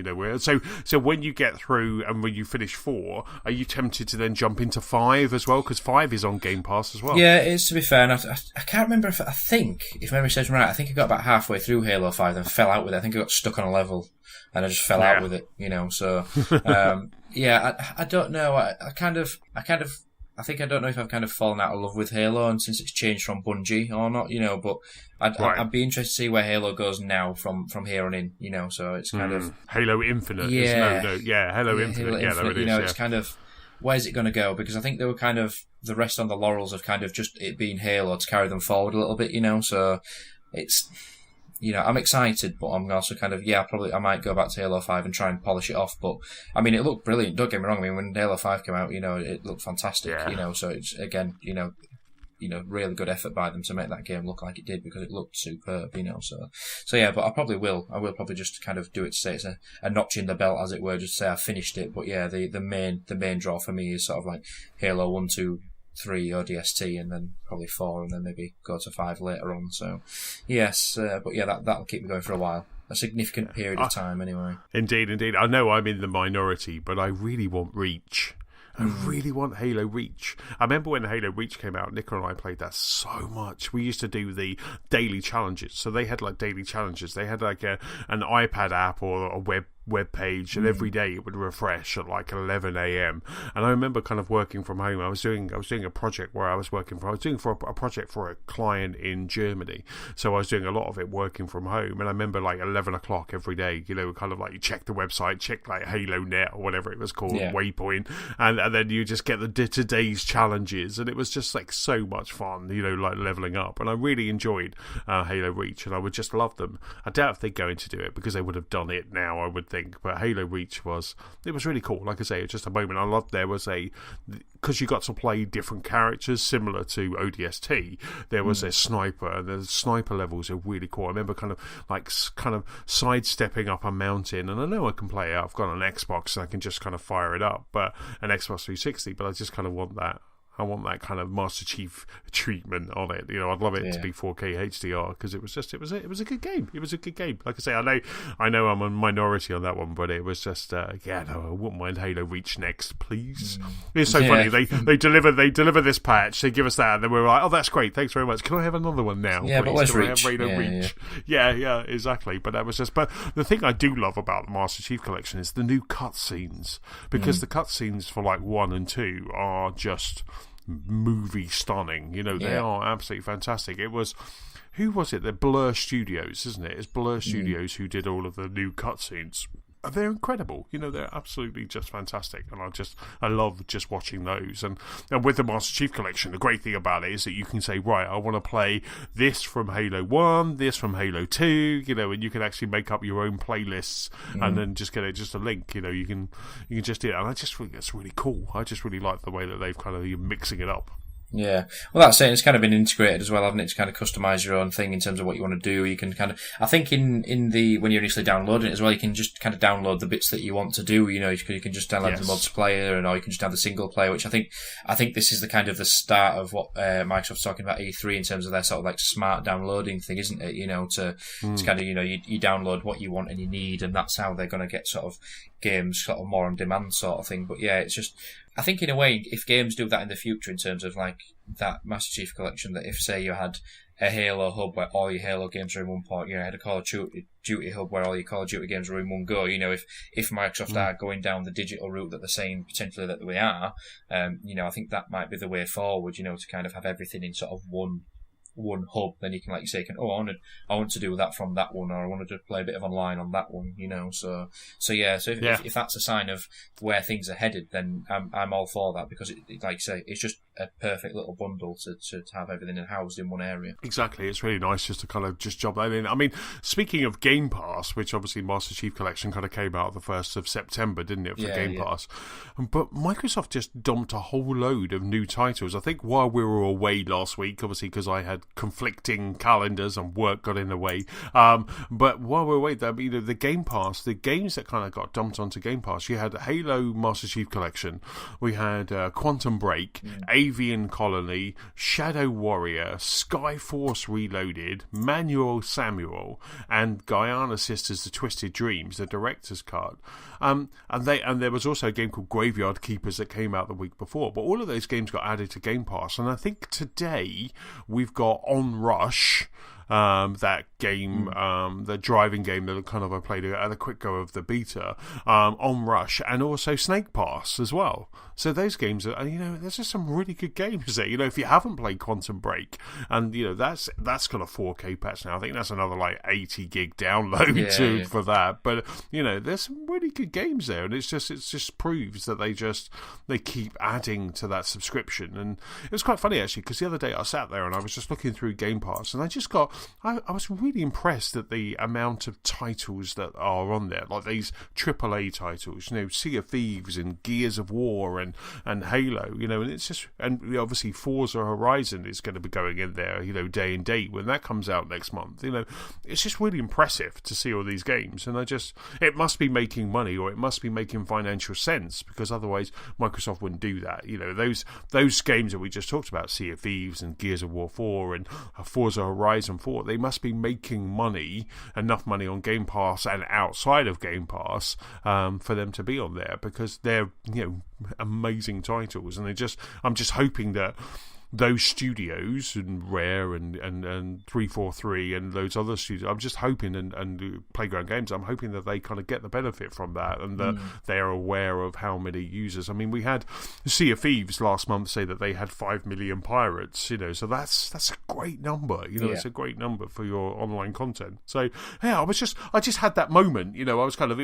A: So when you get through and when you finish 4, are you tempted to then jump into 5 as well? Because 5 is on Game Pass as well.
B: Yeah, it is, to be fair. And I can't remember I think if memory serves me right, I think I got about halfway through Halo 5 and fell out with it. I think I got stuck on a level and I just fell out with it. So yeah, I don't know. I think I don't know if I've kind of fallen out of love with Halo, and since it's changed from Bungie or not, but I'd be interested to see where Halo goes now from here on in, so it's kind of
A: Halo Infinite.
B: Yeah,
A: Halo Infinite. Yeah, there it is.
B: It's kind of, where's it going to go? Because I think they were kind of the rest on the laurels of kind of just it being Halo to carry them forward a little bit, so it's. I'm excited, but I'm also kind of, I might go back to Halo 5 and try and polish it off. But, I mean, it looked brilliant. Don't get me wrong. I mean, when Halo 5 came out, it looked fantastic, so it's, again, really good effort by them to make that game look like it did, because it looked superb, so yeah, but I will probably just kind of do it to say it's a notch in the belt, as it were, just to say I finished it. But yeah, the main draw for me is sort of like Halo 1, 2, 3 ODST, and then probably 4, and then maybe go to 5 later on. So, yes, but yeah, that'll keep me going for a while. A significant period of time, anyway.
A: Indeed. I know I'm in the minority, but I really want Reach. I really want Halo Reach. I remember when Halo Reach came out, Nicola and I played that so much. We used to do the daily challenges. So they had like daily challenges. They had like an iPad app or a web page, and every day it would refresh at like 11 a.m. And I remember kind of working from home. I was doing a project where I was doing for a project for a client in Germany. So I was doing a lot of it working from home. And I remember like 11 o'clock every day, kind of like you check the website, check like HaloNet or whatever it was called, Waypoint, and then you just get the today's challenges. And it was just like so much fun, like leveling up. And I really enjoyed Halo Reach, and I would just love them. I doubt if they're going to do it, because they would have done it now, I would think. But Halo Reach was really cool. Like I say, it's just a moment I loved. There was because you got to play different characters similar to ODST. There was a sniper, and the sniper levels are really cool. I remember kind of sidestepping up a mountain, and I know I can play it. I've got an Xbox and I can just kind of fire it up, but an Xbox 360. But I just kind of want that. I want that kind of Master Chief treatment on it. I'd love it to be 4K HDR, because it was a good game. It was a good game. Like I say, I know I'm a minority on that one, but it was just I wouldn't mind Halo Reach next, please. It's so funny. They deliver this patch, they give us that, and then we're like, oh, that's great, thanks very much. Can I have another one now?
B: Yeah,
A: please?
B: But where's
A: Can
B: Reach?
A: I have Halo Reach? Yeah, exactly. But that was just. But the thing I do love about the Master Chief Collection is the new cutscenes, because the cutscenes for like 1 and 2 are just movie stunning. They are absolutely fantastic. It was, who was it? The Blur Studios, isn't it? It's Blur Studios who did all of the new cutscenes. They're incredible. They're absolutely just fantastic, and I love just watching those. And with the Master Chief Collection, the great thing about it is that you can say, right, I want to play this from Halo 1, this from Halo 2, and you can actually make up your own playlists and then just get just a link. You can just do it, and I just think that's really cool. I just really like the way that they've kind of mixing it up.
B: Yeah, well, that's it. It's kind of been integrated as well, hasn't it? To kind of customize your own thing in terms of what you want to do. You can kind of, I think, in the when you're initially downloading it as well, you can just kind of download the bits that you want to do. You know, you can just download the multiplayer, or you can just have the single player. Which I think this is the kind of the start of what Microsoft's talking about E3 in terms of their sort of like smart downloading thing, isn't it? You know, to kind of you download what you want and you need, and that's how they're going to get sort of games sort of more on demand sort of thing. But yeah, it's just. I think in a way, if games do that in the future in terms of like that Master Chief Collection, that if say you had a Halo hub where all your Halo games are in one part, you had a Call of Duty hub where all your Call of Duty games are in one go, if Microsoft are going down the digital route that they're saying potentially that we are, I think that might be the way forward, to kind of have everything in sort of one hub, then you can, like you say, I want to do that from that one, or I wanted to play a bit of online on that one, so if that's a sign of where things are headed, then I'm all for that, because it, like you say, it's just a perfect little bundle to have everything housed in one area.
A: Exactly, it's really nice just to kind of just job that in. I mean, speaking of Game Pass, which obviously Master Chief Collection kind of came out the 1st of September, didn't it, for Game Pass? But Microsoft just dumped a whole load of new titles. I think while we were away last week, obviously because I had conflicting calendars and work got in the way, but while we were away, the Game Pass, the games that kind of got dumped onto Game Pass, you had Halo Master Chief Collection, we had Quantum Break, Avian Colony, Shadow Warrior, Skyforce Reloaded, Manuel Samuel, and Guyana Sisters: The Twisted Dreams, the director's cut. And there was also a game called Graveyard Keepers that came out the week before. But all of those games got added to Game Pass, and I think today we've got On Rush. That game, the driving game that kind of I played at a quick go of the beta, On Rush, and also Snake Pass as well. So those games are, there's just some really good games there. If you haven't played Quantum Break, and that's got a 4K patch now. I think that's another like 80 gig download for that. But there's some really good games there, and it just proves that they keep adding to that subscription. And it was quite funny actually, because the other day I sat there and I was just looking through Game Pass, and I was really impressed at the amount of titles that are on there, like these AAA titles, Sea of Thieves and Gears of War and Halo, and it's just, and obviously Forza Horizon is going to be going in there, day and date when that comes out next month. It's just really impressive to see all these games, and it must be making money, or it must be making financial sense, because otherwise Microsoft wouldn't do that. Those games that we just talked about, Sea of Thieves and Gears of War 4 and Forza Horizon 4, they must be making enough money on Game Pass and outside of Game Pass for them to be on there, because they're amazing titles, and I'm just hoping that those studios and Rare and 343 and those other studios, I'm just hoping, and Playground Games, I'm hoping that they kind of get the benefit from that, and that they're aware of how many users. I mean, we had Sea of Thieves last month say that they had 5 million pirates, so that's a great number, it's a great number for your online content. So yeah, I just had that moment, it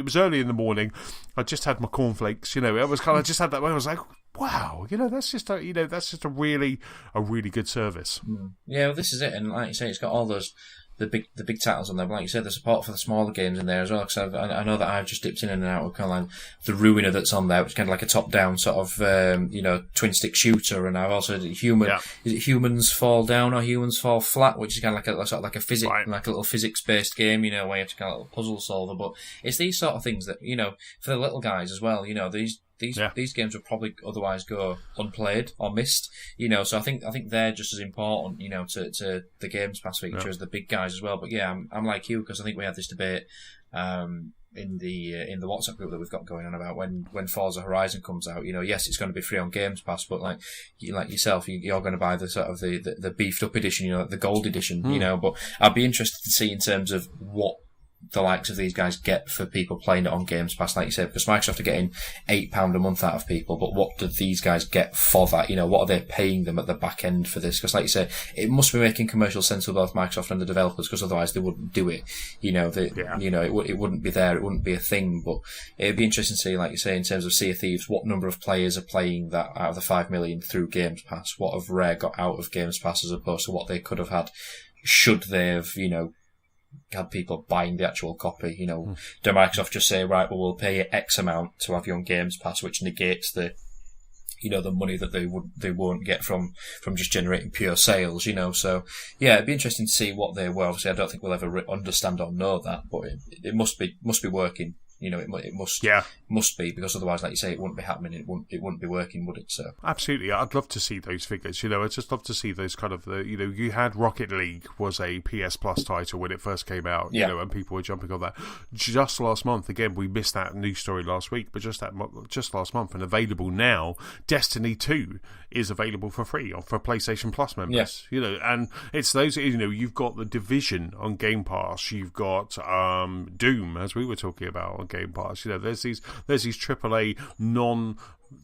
A: was early in the morning, I just had my cornflakes, I was kind of just had that moment, I was like, wow, that's just a really good service.
B: Yeah, well, this is it, and like you say, it's got all those the big titles on there. But like you said, the support for the smaller games in there as well. Because I know that I've just dipped in and out of kind of like the Ruiner that's on there, which is kind of like a top-down sort of twin stick shooter. And I've also is it Humans Fall Down or Humans Fall Flat, which is kind of like a sort of like a physics, like a little physics-based game, where you have to kind of like a little puzzle solver. But it's these sort of things that for the little guys as well. These games would probably otherwise go unplayed or missed, So I think they're just as important, to the Games Pass feature as the big guys as well. But yeah, I'm like you, because I think we had this debate in the WhatsApp group that we've got going on about when Forza Horizon comes out. Yes, it's going to be free on Games Pass, but like yourself, you're going to buy the sort of the beefed up edition, the gold edition, But I'd be interested to see in terms of what the likes of these guys get for people playing it on Games Pass, like you said, because Microsoft are getting £8 a month out of people, but what do these guys get for that? What are they paying them at the back end for this? Because like you say, it must be making commercial sense for both Microsoft and the developers, because otherwise they wouldn't do it. It wouldn't be there, it wouldn't be a thing. But it'd be interesting to see, like you say, in terms of Sea of Thieves, what number of players are playing that out of the 5 million through Games Pass? What have Rare got out of Games Pass as opposed to what they could have had should they have, had people buying the actual copy? Do Microsoft just say, right, well, we'll pay you X amount to have you on Games Pass, which negates the the money that they won't get from just generating pure sales, So yeah, it'd be interesting to see what they were. Obviously, I don't think we'll ever understand or know that, but it must be working. It must be, because otherwise, like you say, it wouldn't be happening. It wouldn't be working, would it? So
A: absolutely, I'd love to see those figures. I'd just love to see those kind of you had Rocket League was a PS Plus title when it first came out, and people were jumping on that. Just last month, again, we missed that news story last week, but just last month, and available now, Destiny 2 is available for free for PlayStation Plus members. And it's those. You've got The Division on Game Pass. You've got Doom, as we were talking about, on Game Pass. There's these AAA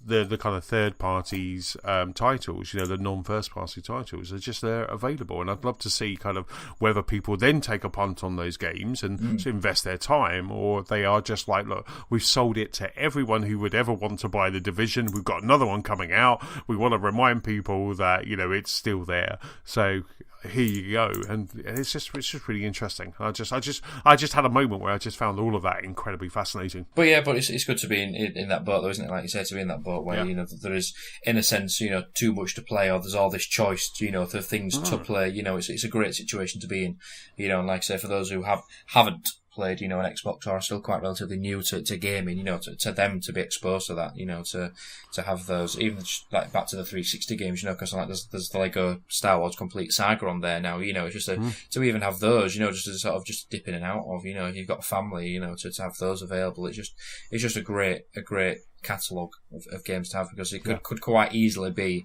A: the kind of third parties titles, the non-first party titles are just there available, and I'd love to see kind of whether people then take a punt on those games and invest their time, or they are just like, look, we've sold it to everyone who would ever want to buy The Division. We've got another one coming out. We want to remind people that it's still there. So here you go, and it's just really interesting. I just had a moment where I just found all of that incredibly fascinating.
B: But it's good to be in that boat, though, isn't it? Like you said, to be in that boat where there is, in a sense, too much to play, or there's all this choice, the things to play. It's a great situation to be in. And like I say, for those who haven't played, an Xbox, or are still quite relatively new to gaming, to them to be exposed to that, to have those, even like back to the 360 games, because like there's the Lego Star Wars Complete Saga on there now, it's just to even have those, just to sort of just dip in and out of, if you've got a family, to have those available, it's just a great catalogue of games to have, because it could quite easily be,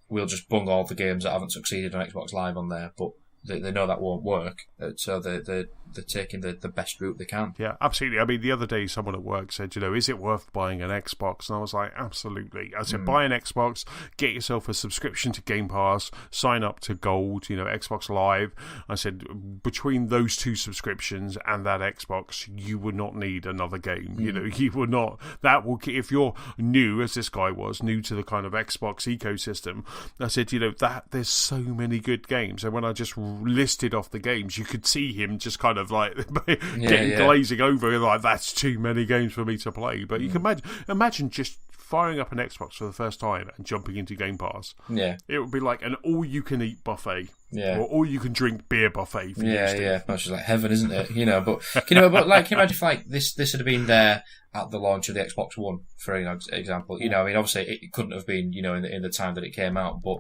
B: we'll just bung all the games that haven't succeeded on Xbox Live on there, but they know that won't work, so they're taking the best route they can.
A: Yeah, absolutely. I mean, the other day someone at work said, is it worth buying an Xbox? And I was like, absolutely. I said, buy an Xbox, get yourself a subscription to Game Pass, sign up to Gold, Xbox Live. I said, between those two subscriptions and that Xbox, you would not need another game. You would not. That will, if you're new, as this guy was, new to the kind of Xbox ecosystem, I said, that there's so many good games. And when I just listed off the games, you could see him just kind of like glazing over, like, that's too many games for me to play. But you can imagine just firing up an Xbox for the first time and jumping into Game Pass.
B: Yeah,
A: it would be like an all-you-can-eat buffet. Yeah, or all-you-can-drink beer buffet. For
B: that's just like heaven, isn't it? But can you imagine if like this had been there at the launch of the Xbox One, for example? Obviously it couldn't have been, in the time that it came out, but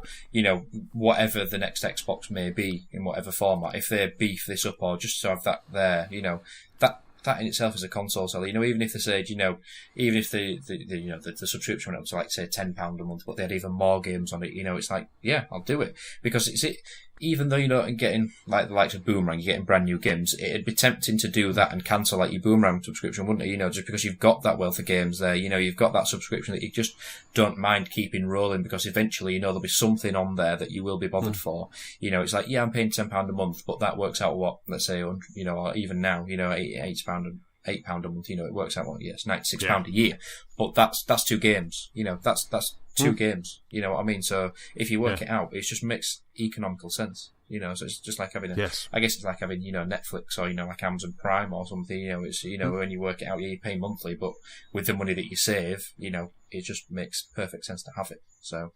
B: whatever the next Xbox may be in whatever format, if they beef this up or just to have that there, that in itself is a console seller. Even if they said, even if the subscription went up to, like, say, £10 a month, but they had even more games on it, it's like, yeah, I'll do it, because even though and getting like the likes of Boomerang, you're getting brand new games, it'd be tempting to do that and cancel like your Boomerang subscription, wouldn't it? Just because you've got that wealth of games there, you've got that subscription that you just don't mind keeping rolling, because eventually, there'll be something on there that you will be bothered for. It's like, yeah, I'm paying £10 a month, but that works out what, let's say, or even now, £8 a month, it works out it's £96 a year, but that's two games, that's two games, you know what I mean? So if you work it out, it just makes economical sense, so it's just like having I guess it's like having, Netflix or, like Amazon Prime or something, it's, when you work it out, you pay monthly, but with the money that you save, it just makes perfect sense to have it. So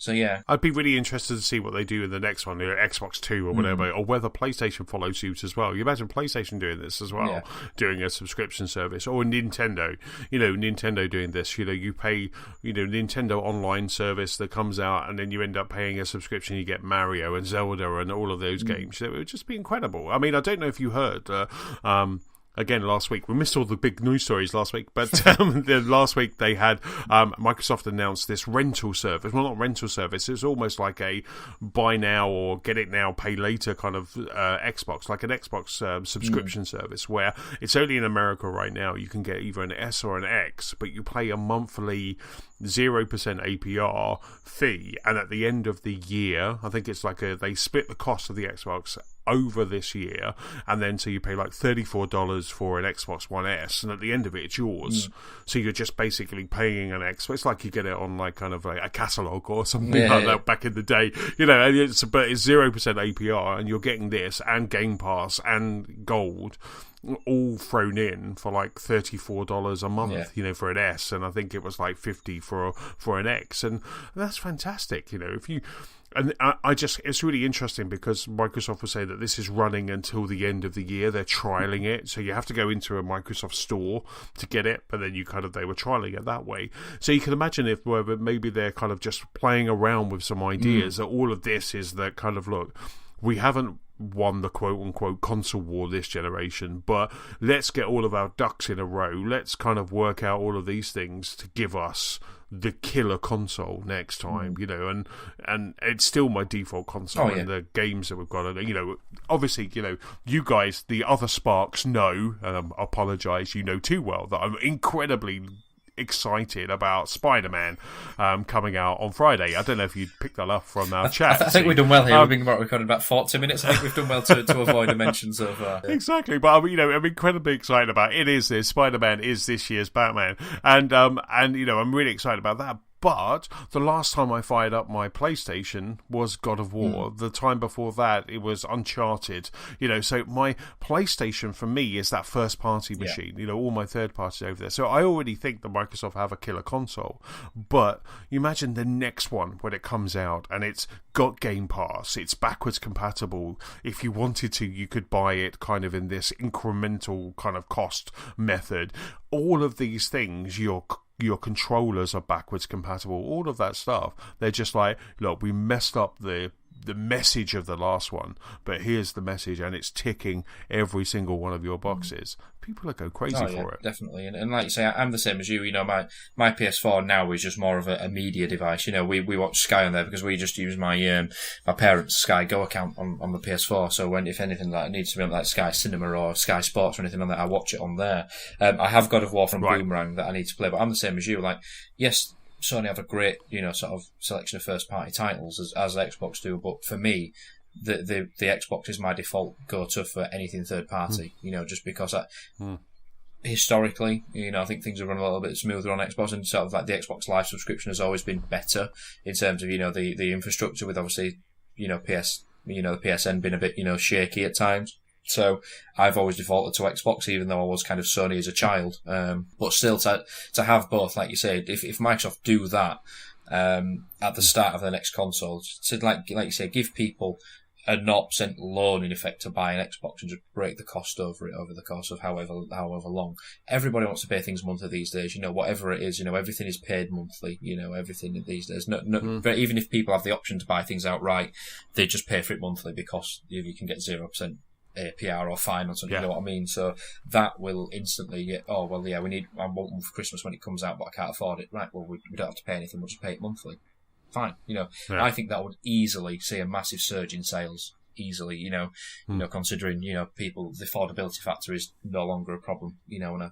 B: yeah.
A: I'd be really interested to see what they do in the next one, Xbox 2 or whatever, or whether PlayStation follows suit as well. You imagine PlayStation doing this as well, doing a subscription service, or Nintendo, Nintendo doing this. You pay, Nintendo online service that comes out, and then you end up paying a subscription. You get Mario and Zelda and all of those games. It would just be incredible. I mean, I don't know if you heard. Again, last week, we missed all the big news stories last week, but last week they had Microsoft announced this rental service. Well, not rental service, it's almost like a buy now or get it now, pay later kind of Xbox, like an Xbox subscription service, where it's only in America right now. You can get either an S or an X, but you pay a monthly 0% APR fee, and at the end of the year, I think it's like they split the cost of the Xbox over this year, and then so you pay like $34 for an Xbox One S, and at the end of it, it's yours. So you're just basically paying an Xbox. It's like you get it on like kind of like a catalog or something like that back in the day, you know. And but it's 0% APR, and you're getting this and Game Pass and Gold all thrown in for like $34 a month, you know, for an S, and I think it was like $50 for an X, and that's fantastic, you know. If you and I just, it's really interesting because Microsoft will say that this is running until the end of the year. They're trialing it, so you have to go into a Microsoft store to get it, but then they were trialing it that way. So you can imagine if maybe they're kind of just playing around with some ideas, that all of this is that kind of, look, we haven't won the quote-unquote console war this generation, but let's get all of our ducks in a row. Let's kind of work out all of these things to give us the killer console next time, you know, and it's still my default console, and the games that we've got, and, you know, obviously, you know, you guys, the other Sparks, know, and I apologise, you know too well that I'm incredibly excited about Spider-Man coming out on Friday. I don't know if you picked that up from our chat.
B: I think we've done well here. We've been recording about 40 minutes. I think we've done well to avoid the mentions of...
A: Exactly, but you know, I'm incredibly excited about it. Spider-Man is this year's Batman, and you know, I'm really excited about that. But the last time I fired up my PlayStation was God of War. The time before that, it was Uncharted. You know, so my PlayStation for me is that first-party machine. You know, all my third parties over there. So I already think that Microsoft have a killer console. But you imagine the next one when it comes out, and it's got Game Pass. It's backwards compatible. If you wanted to, you could buy it kind of in this incremental kind of cost method. All of these things, your controllers are backwards compatible, all of that stuff. They're just like, look, we messed up the message of the last one, but here's the message, and it's ticking every single one of your boxes. People will go crazy for it.
B: Definitely. And like you say, I'm the same as you. You know, my PS4 now is just more of a media device. You know, we watch Sky on there because we just use my parents' Sky Go account on the PS4. So when, if anything, like, it needs to be on like Sky Cinema or Sky Sports or anything on that, I watch it on there. I have God of War from Boomerang that I need to play, but I'm the same as you. Like, yes, Sony have a great, you know, sort of selection of first-party titles as Xbox do, but for me, the Xbox is my default go-to for anything third-party. You know, just because historically, you know, I think things have run a little bit smoother on Xbox, and sort of like the Xbox Live subscription has always been better in terms of, you know, the infrastructure, with obviously, you know, the PSN being a bit, you know, shaky at times. So I've always defaulted to Xbox, even though I was kind of Sony as a child. But still, to have both, like you said, if Microsoft do that at the start of the next console, to like you say, give people a 0% loan in effect to buy an Xbox and just break the cost over the course of however long. Everybody wants to pay things monthly these days. You know, whatever it is, you know, everything is paid monthly. You know, everything these days. But even if people have the option to buy things outright, they just pay for it monthly because you can get 0% APR or fine or something, you know what I mean? So that will instantly get, I want one for Christmas when it comes out, but I can't afford it. Right, well, we don't have to pay anything, we'll just pay it monthly. Fine, you know. I think that would easily see a massive surge in sales. Easily, you know, considering, you know, people, the affordability factor is no longer a problem, you know, and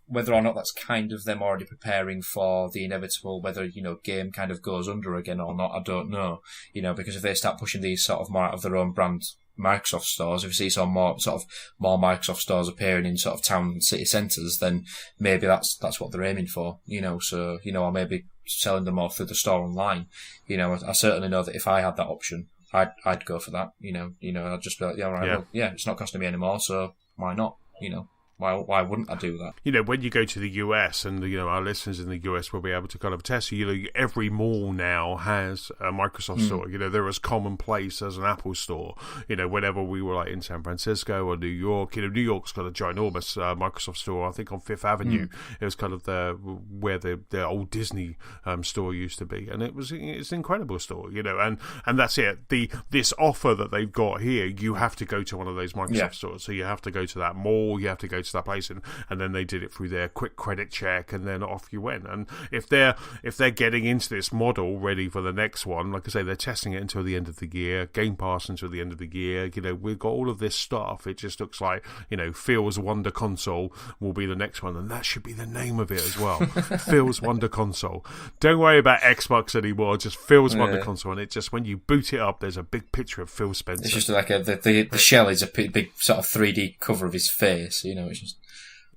B: whether or not that's kind of them already preparing for the inevitable, whether, you know, game kind of goes under again or not, I don't know, you know, because if they start pushing these sort of more out of their own brand Microsoft stores, if you see some more Microsoft stores appearing in sort of town and city centres, then maybe that's what they're aiming for, you know. So, you know, or maybe selling them all through the store online. You know, I certainly know that if I had that option, I'd go for that. You know, I'd just be like, well, it's not costing me anymore, so why not? You know. Why wouldn't I do that?
A: You know, when you go to the US, and, you know, our listeners in the US will be able to kind of attest, you know, every mall now has a Microsoft store. You know, they're as commonplace as an Apple store. You know, whenever we were like in San Francisco or New York, you know, New York's got a ginormous Microsoft store. I think on Fifth Avenue, it was kind of where the old Disney store used to be, and it's an incredible store. You know, and that's it. This offer that they've got here, you have to go to one of those Microsoft stores. So you have to go to that mall. You have to go to that place, and then they did it through their quick credit check, and then off you went. And if they're getting into this model ready for the next one, like I say, they're testing it until the end of the year, Game Pass until the end of the year. We've got all of this stuff. It just looks like, Phil's Wonder Console will be the next one, and that should be the name of it as well. Phil's Wonder Console. Don't worry about Xbox anymore, just Phil's Wonder Console. And it just, when you boot it up, there's a big picture of Phil Spencer.
B: It's just like the shell is a big sort of 3D cover of his face, it's just...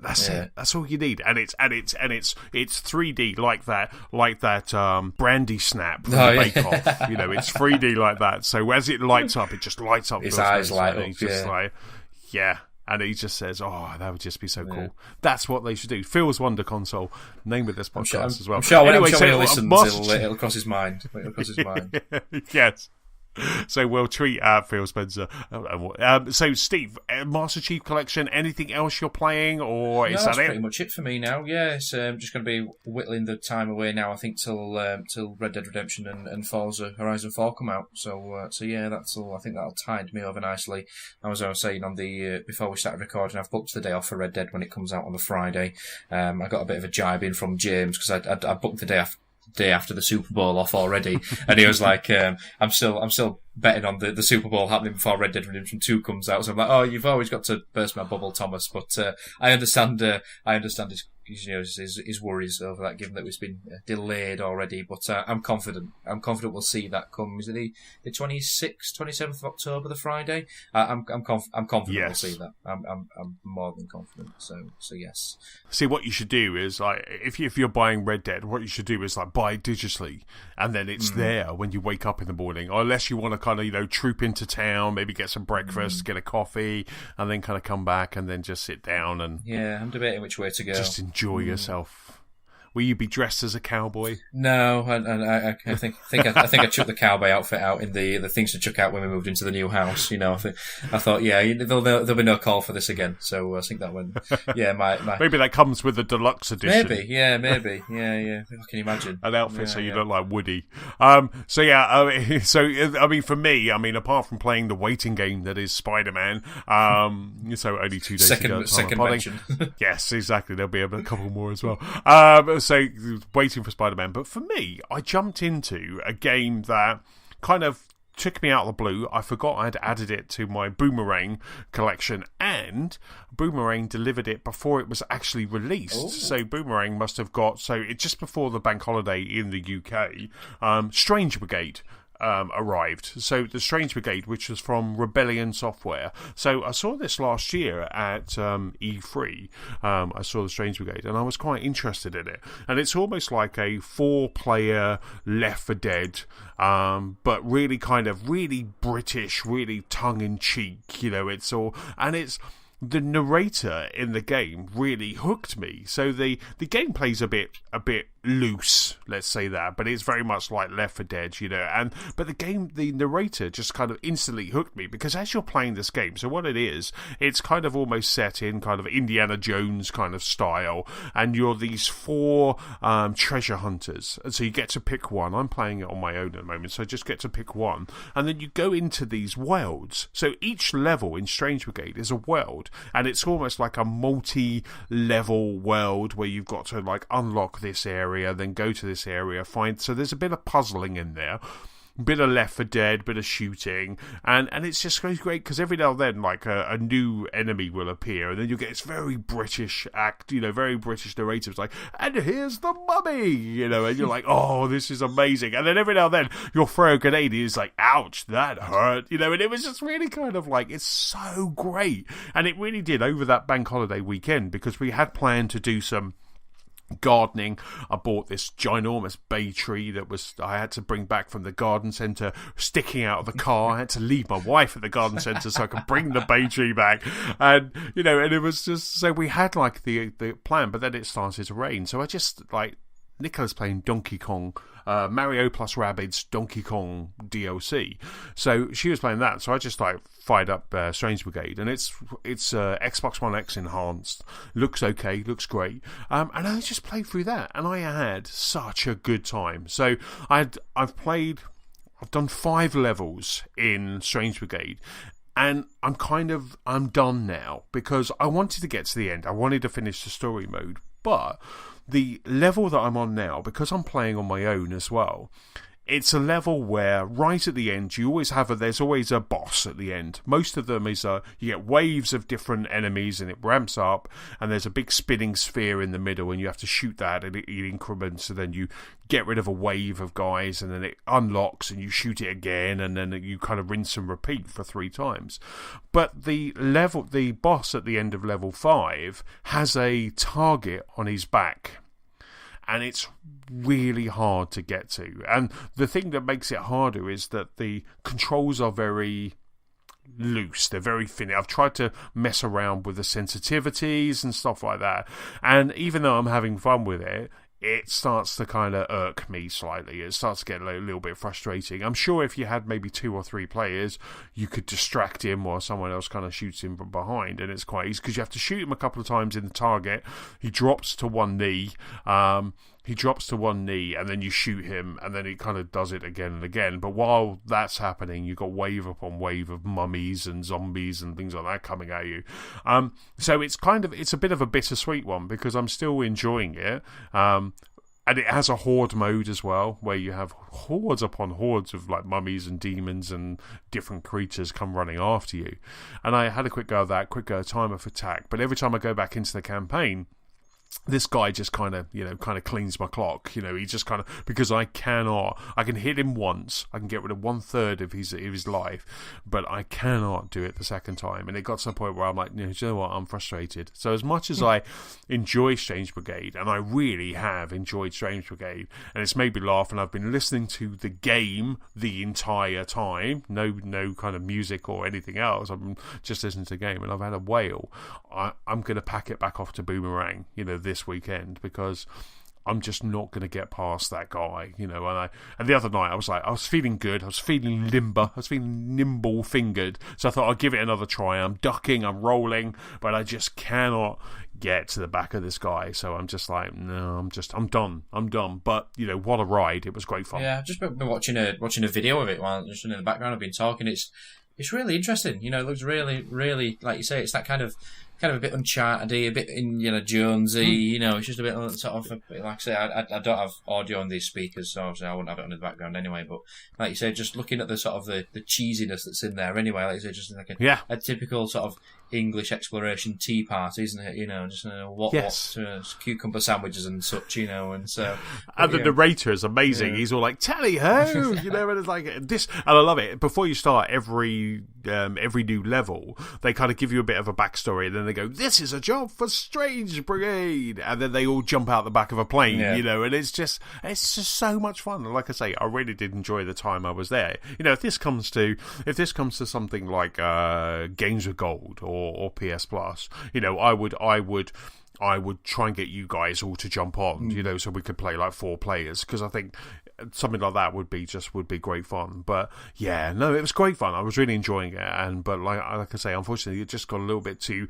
A: That's it. That's all you need, and it's 3D like that Brandy Snap from the Bake Off. It's 3D like that. So as it lights up, it just lights up.
B: His eyes light up.
A: He's just and he just says, "Oh, that would just be so cool." That's what they should do. Phil's Wonder Console, name of this podcast as well.
B: I'm sure when he listens, it'll cross his mind.
A: Yes. So we'll tweet at Phil Spencer. So Steve, Master Chief Collection, anything else you're playing, or is that it?
B: That's pretty much it for me now. Yeah, it's just going to be whittling the time away now, I think, till Red Dead Redemption and Forza Horizon 4 come out. So yeah, that's all. I think that'll tide me over nicely. As I was saying on the before we started recording, I've booked the day off for Red Dead when it comes out on the Friday. I got a bit of a jibe in from James because I booked the day after the Super Bowl off already, and he was like, I'm still betting on the Super Bowl happening before Red Dead Redemption 2 comes out. So I'm like, oh, you've always got to burst my bubble, Thomas. But I understand his worries over that, given that it's been delayed already. But I'm confident we'll see that come. Is it the 26th, 27th of October, the Friday? I'm confident we'll see that. I'm more than confident. So yes.
A: See, what you should do is, like, if you're buying Red Dead, what you should do is like buy it digitally, and then it's there when you wake up in the morning. Or unless you want to kind of troop into town, maybe get some breakfast, get a coffee, and then kind of come back and then just sit down and
B: I'm debating which way to go.
A: Just enjoy yourself. Will you be dressed as a cowboy?
B: No, I think I chucked the cowboy outfit out in the things to chuck out when we moved into the new house. I thought, there'll be no call for this again. So I think that one,
A: maybe that comes with the deluxe edition.
B: Maybe, yeah. I can imagine
A: an outfit you look like Woody. So I mean, for me, apart from playing the waiting game that is Spider-Man, so only 2 days ago.
B: Second mention.
A: Yes, exactly. There'll be a couple more as well. So waiting for Spider-Man. But for me, I jumped into a game that kind of took me out of the blue. I forgot I'd added it to my Boomerang collection, and Boomerang delivered it before it was actually released. Ooh. So Boomerang must have got, just before the bank holiday in the UK, Strange Brigade arrived. So the Strange Brigade, which was from Rebellion Software. So I saw this last year at E3. I saw the Strange Brigade, and I was quite interested in it. And it's almost like a 4-player Left 4 Dead, but really kind of really British, really tongue-in-cheek. It's all, and it's. The narrator in the game really hooked me. So the game plays a bit loose, let's say that, but it's very much like Left 4 Dead, but the narrator just kind of instantly hooked me, because as you're playing this game, so what it is, it's kind of almost set in kind of Indiana Jones kind of style, and you're these 4 treasure hunters, and so you get to pick one. I'm playing it on my own at the moment, so I just get to pick one, and then you go into these worlds. So each level in Strange Brigade is a world, and it's almost like a multi-level world where you've got to like unlock this area, then go to this area, so there's a bit of puzzling in there, bit of Left 4 Dead, bit of shooting, and it's just great because every now and then like a new enemy will appear, and then you get this very British very British narratives like, and here's the mummy, and you're like, oh, this is amazing, and then every now and then you'll throw a grenade and it's like, ouch, that hurt, and it was just really kind of like, it's so great, and it really did over that bank holiday weekend, because we had planned to do some gardening. I bought this ginormous bay tree that I had to bring back from the garden centre, sticking out of the car. I had to leave my wife at the garden centre so I could bring the bay tree back, and and it was just, so we had like the plan, but then it started to rain, so I just like, Nicola's playing Donkey Kong, Mario plus Rabbids Donkey Kong DLC. So she was playing that, so I just like fired up Strange Brigade, and it's Xbox One X enhanced, looks okay, looks great, and I just played through that, and I had such a good time. So I've done 5 levels in Strange Brigade. And I'm done now because I wanted to get to the end. I wanted to finish the story mode, but the level that I'm on now, because I'm playing on my own as well, it's a level where right at the end there's always a boss at the end. Most of them is you get waves of different enemies and it ramps up, and there's a big spinning sphere in the middle and you have to shoot that and it increments, and then you get rid of a wave of guys and then it unlocks and you shoot it again, and then you kind of rinse and repeat for 3 times. But the boss at the end of level 5 has a target on his back, and it's really hard to get to. And the thing that makes it harder is that the controls are very loose. They're very thin. I've tried to mess around with the sensitivities and stuff like that. And even though I'm having fun with it, it starts to kind of irk me slightly. It starts to get a little bit frustrating. I'm sure if you had maybe 2 or 3 players, you could distract him while someone else kind of shoots him from behind, and it's quite easy because you have to shoot him a couple of times in the target. He drops to one knee. And then you shoot him, and then he kind of does it again and again. But while that's happening, you've got wave upon wave of mummies and zombies and things like that coming at you. So it's a bit of a bittersweet one because I'm still enjoying it. And it has a horde mode as well, where you have hordes upon hordes of like mummies and demons and different creatures come running after you. And I had a quick go of that, quick go of timer for attack. But every time I go back into the campaign, this guy just kind of cleans my clock. He just kind of, because I can hit him once, I can get rid of 1/3 of his life, but I cannot do it the second time. And it got to a point where I'm like, you know what, I'm frustrated. So as much as I enjoy Strange Brigade, and I really have enjoyed Strange Brigade, and it's made me laugh, and I've been listening to the game the entire time, no kind of music or anything else, I'm just listening to the game, and I've had a whale. I'm going to pack it back off to Boomerang, this weekend, because I'm just not going to get past that guy, And the other night I was feeling good, I was feeling limber, I was feeling nimble-fingered, so I thought I'll give it another try. I'm ducking, I'm rolling, but I just cannot get to the back of this guy. So I'm just like, no, I'm done. But what a ride! It was great fun.
B: Yeah, I've just been watching a video of it while just in the background. I've been talking. It's really interesting. It looks really, really, like you say, it's that kind of a bit Uncharted-y, a bit Jonesy. It's just a bit sort of, like I say, I don't have audio on these speakers, so obviously I wouldn't have it on the background anyway. But like you say, just looking at the sort of the cheesiness that's in there anyway, like you say, just like a typical sort of English exploration tea party, isn't it? Just what cucumber sandwiches and such, and so.
A: And the narrator is amazing. Yeah. He's all like, "Tally ho!" and it's like this, and I love it. Before you start every new level, they kind of give you a bit of a backstory, and then they go, "This is a job for Strange Brigade," and then they all jump out the back of a plane, and it's just so much fun. And like I say, I really did enjoy the time I was there. If this comes to something like Games with Gold or PS Plus, I would try and get you guys all to jump on, so we could play like 4 players, because I think something like that would be great fun. But yeah, no, it was great fun. I was really enjoying it, but like I say, unfortunately, it just got a little bit too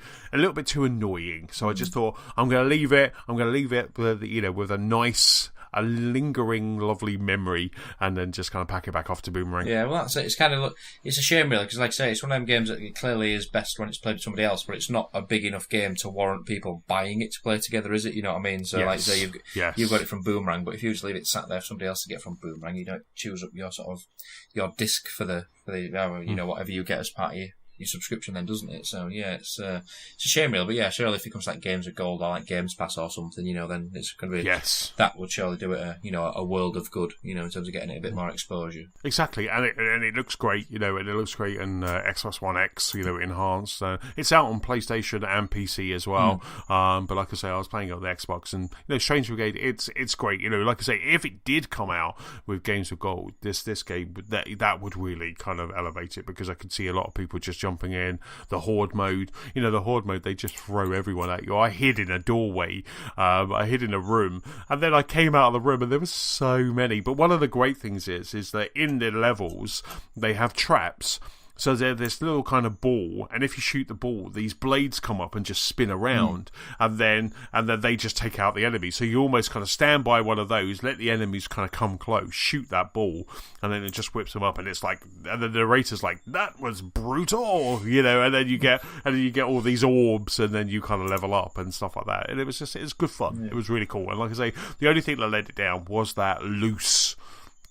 A: annoying. So I just thought I'm going to leave it. with a nice, a lingering, lovely memory, and then just kind of pack it back off to Boomerang.
B: Yeah, well, that's it. It's kind of it's a shame, really, because like I say, it's one of them games that it clearly is best when it's played with somebody else, but it's not a big enough game to warrant people buying it to play together, is it? You know what I mean? So, like I say, you've got it from Boomerang, but if you just leave it sat there for somebody else to get from Boomerang, you don't choose up your sort of your disc for the whatever you get as part of your subscription then, doesn't it? So yeah, it's a shame, really. But yeah, surely if it comes like Games of Gold or like Games Pass or something, then it's going to be that would surely do it a world of good, in terms of getting it a bit more exposure.
A: Exactly, and it looks great, and it looks great in Xbox One X, enhanced. It's out on PlayStation and PC as well. But like I say, I was playing it on the Xbox, and Strange Brigade, it's great. Like I say, if it did come out with Games of Gold, this game that would really kind of elevate it, because I could see a lot of people just jumping in. The horde mode, they just throw everyone at you. I hid in a doorway, I hid in a room, and then I came out of the room and there were so many. But one of the great things is that in the levels they have traps. So there's this little kind of ball, and if you shoot the ball, these blades come up and just spin around, and then they just take out the enemy. So you almost kind of stand by one of those, let the enemies kind of come close, shoot that ball, and then it just whips them up, and it's like, and the narrator's like, that was brutal, you know, and then you get all these orbs, and then you kind of level up and stuff like that, and it was good fun. It was really cool, and like I say, the only thing that let it down was that loose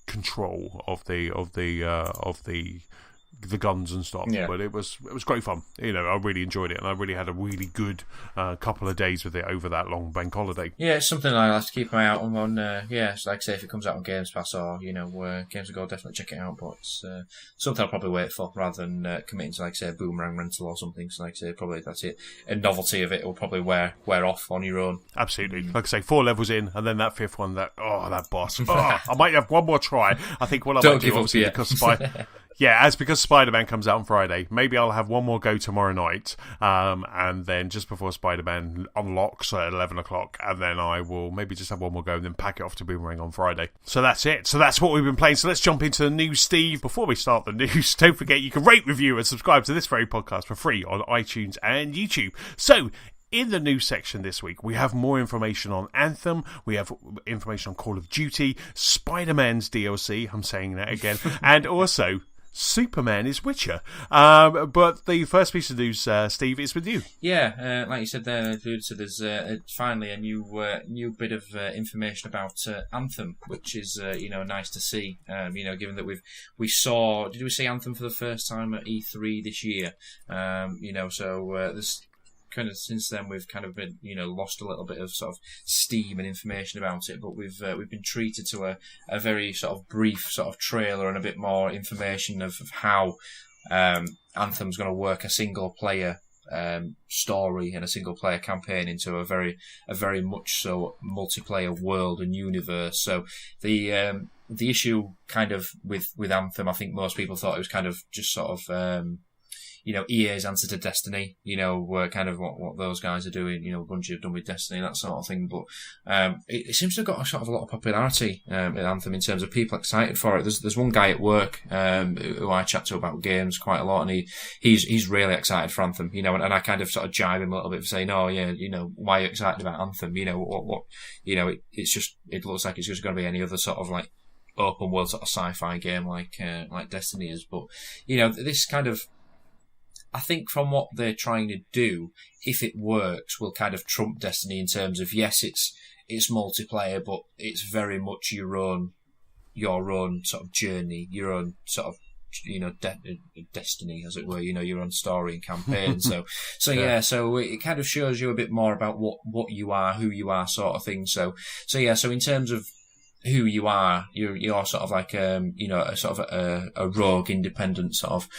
A: control of the guns and stuff, but it was great fun. You know, I really enjoyed it, and I really had a really good couple of days with it over that long bank holiday.
B: Yeah, it's something I'll have to keep an eye out on. So like I say, if it comes out on Games Pass or Games Ago, definitely check it out. But it's something I'll probably wait for rather than committing to, like I say, a Boomerang rental or something. So like I say, probably that's it. A novelty of it will probably wear off on your own.
A: Absolutely. Like I say, 4 levels in, and then that 5th one, that boss. I might have one more try. I think what I might do, obviously, because Spider-Man comes out on Friday, maybe I'll have one more go tomorrow night, and then just before Spider-Man unlocks at 11 o'clock, and then I will maybe just have one more go and then pack it off to Boomerang on Friday. So that's it. So that's what we've been playing. So let's jump into the news, Steve. Before we start the news, don't forget you can rate, review, and subscribe to this very podcast for free on iTunes and YouTube. So, in the news section this week, we have more information on Anthem, we have information on Call of Duty, Spider-Man's DLC, I'm saying that again, and also Superman is Witcher. But the first piece of news, Steve, is with you.
B: Yeah, like you said there, so there's finally a new bit of information about Anthem, which is nice to see. Given that we saw, did we see Anthem for the first time at E3 this year? There's kind of since then we've kind of been lost a little bit of sort of steam and information about it, but we've been treated to a very sort of brief sort of trailer and a bit more information of how Anthem's going to work a single player story and a single player campaign into a very much so multiplayer world and universe. So the issue kind of with Anthem, I think most people thought it was kind of just sort of EA's answer to Destiny, kind of what those guys are doing, Bungie have done with Destiny, that sort of thing. But it seems to have got a sort of a lot of popularity in Anthem in terms of people excited for it. There's one guy at work who I chat to about games quite a lot, and he's really excited for Anthem, and I kind of sort of jibe him a little bit for saying, oh yeah, why are you excited about Anthem? It's just, it looks like it's just going to be any other sort of like open world sort of sci-fi game like Destiny is. But this kind of, I think from what they're trying to do, if it works, will kind of trump Destiny in terms of, yes, it's multiplayer, but it's very much your own sort of journey, your own sort of destiny, as it were, your own story and campaign. So it kind of shows you a bit more about what you are, who you are, sort of thing. So in terms of who you are, you're sort of like a sort of a rogue independent sort of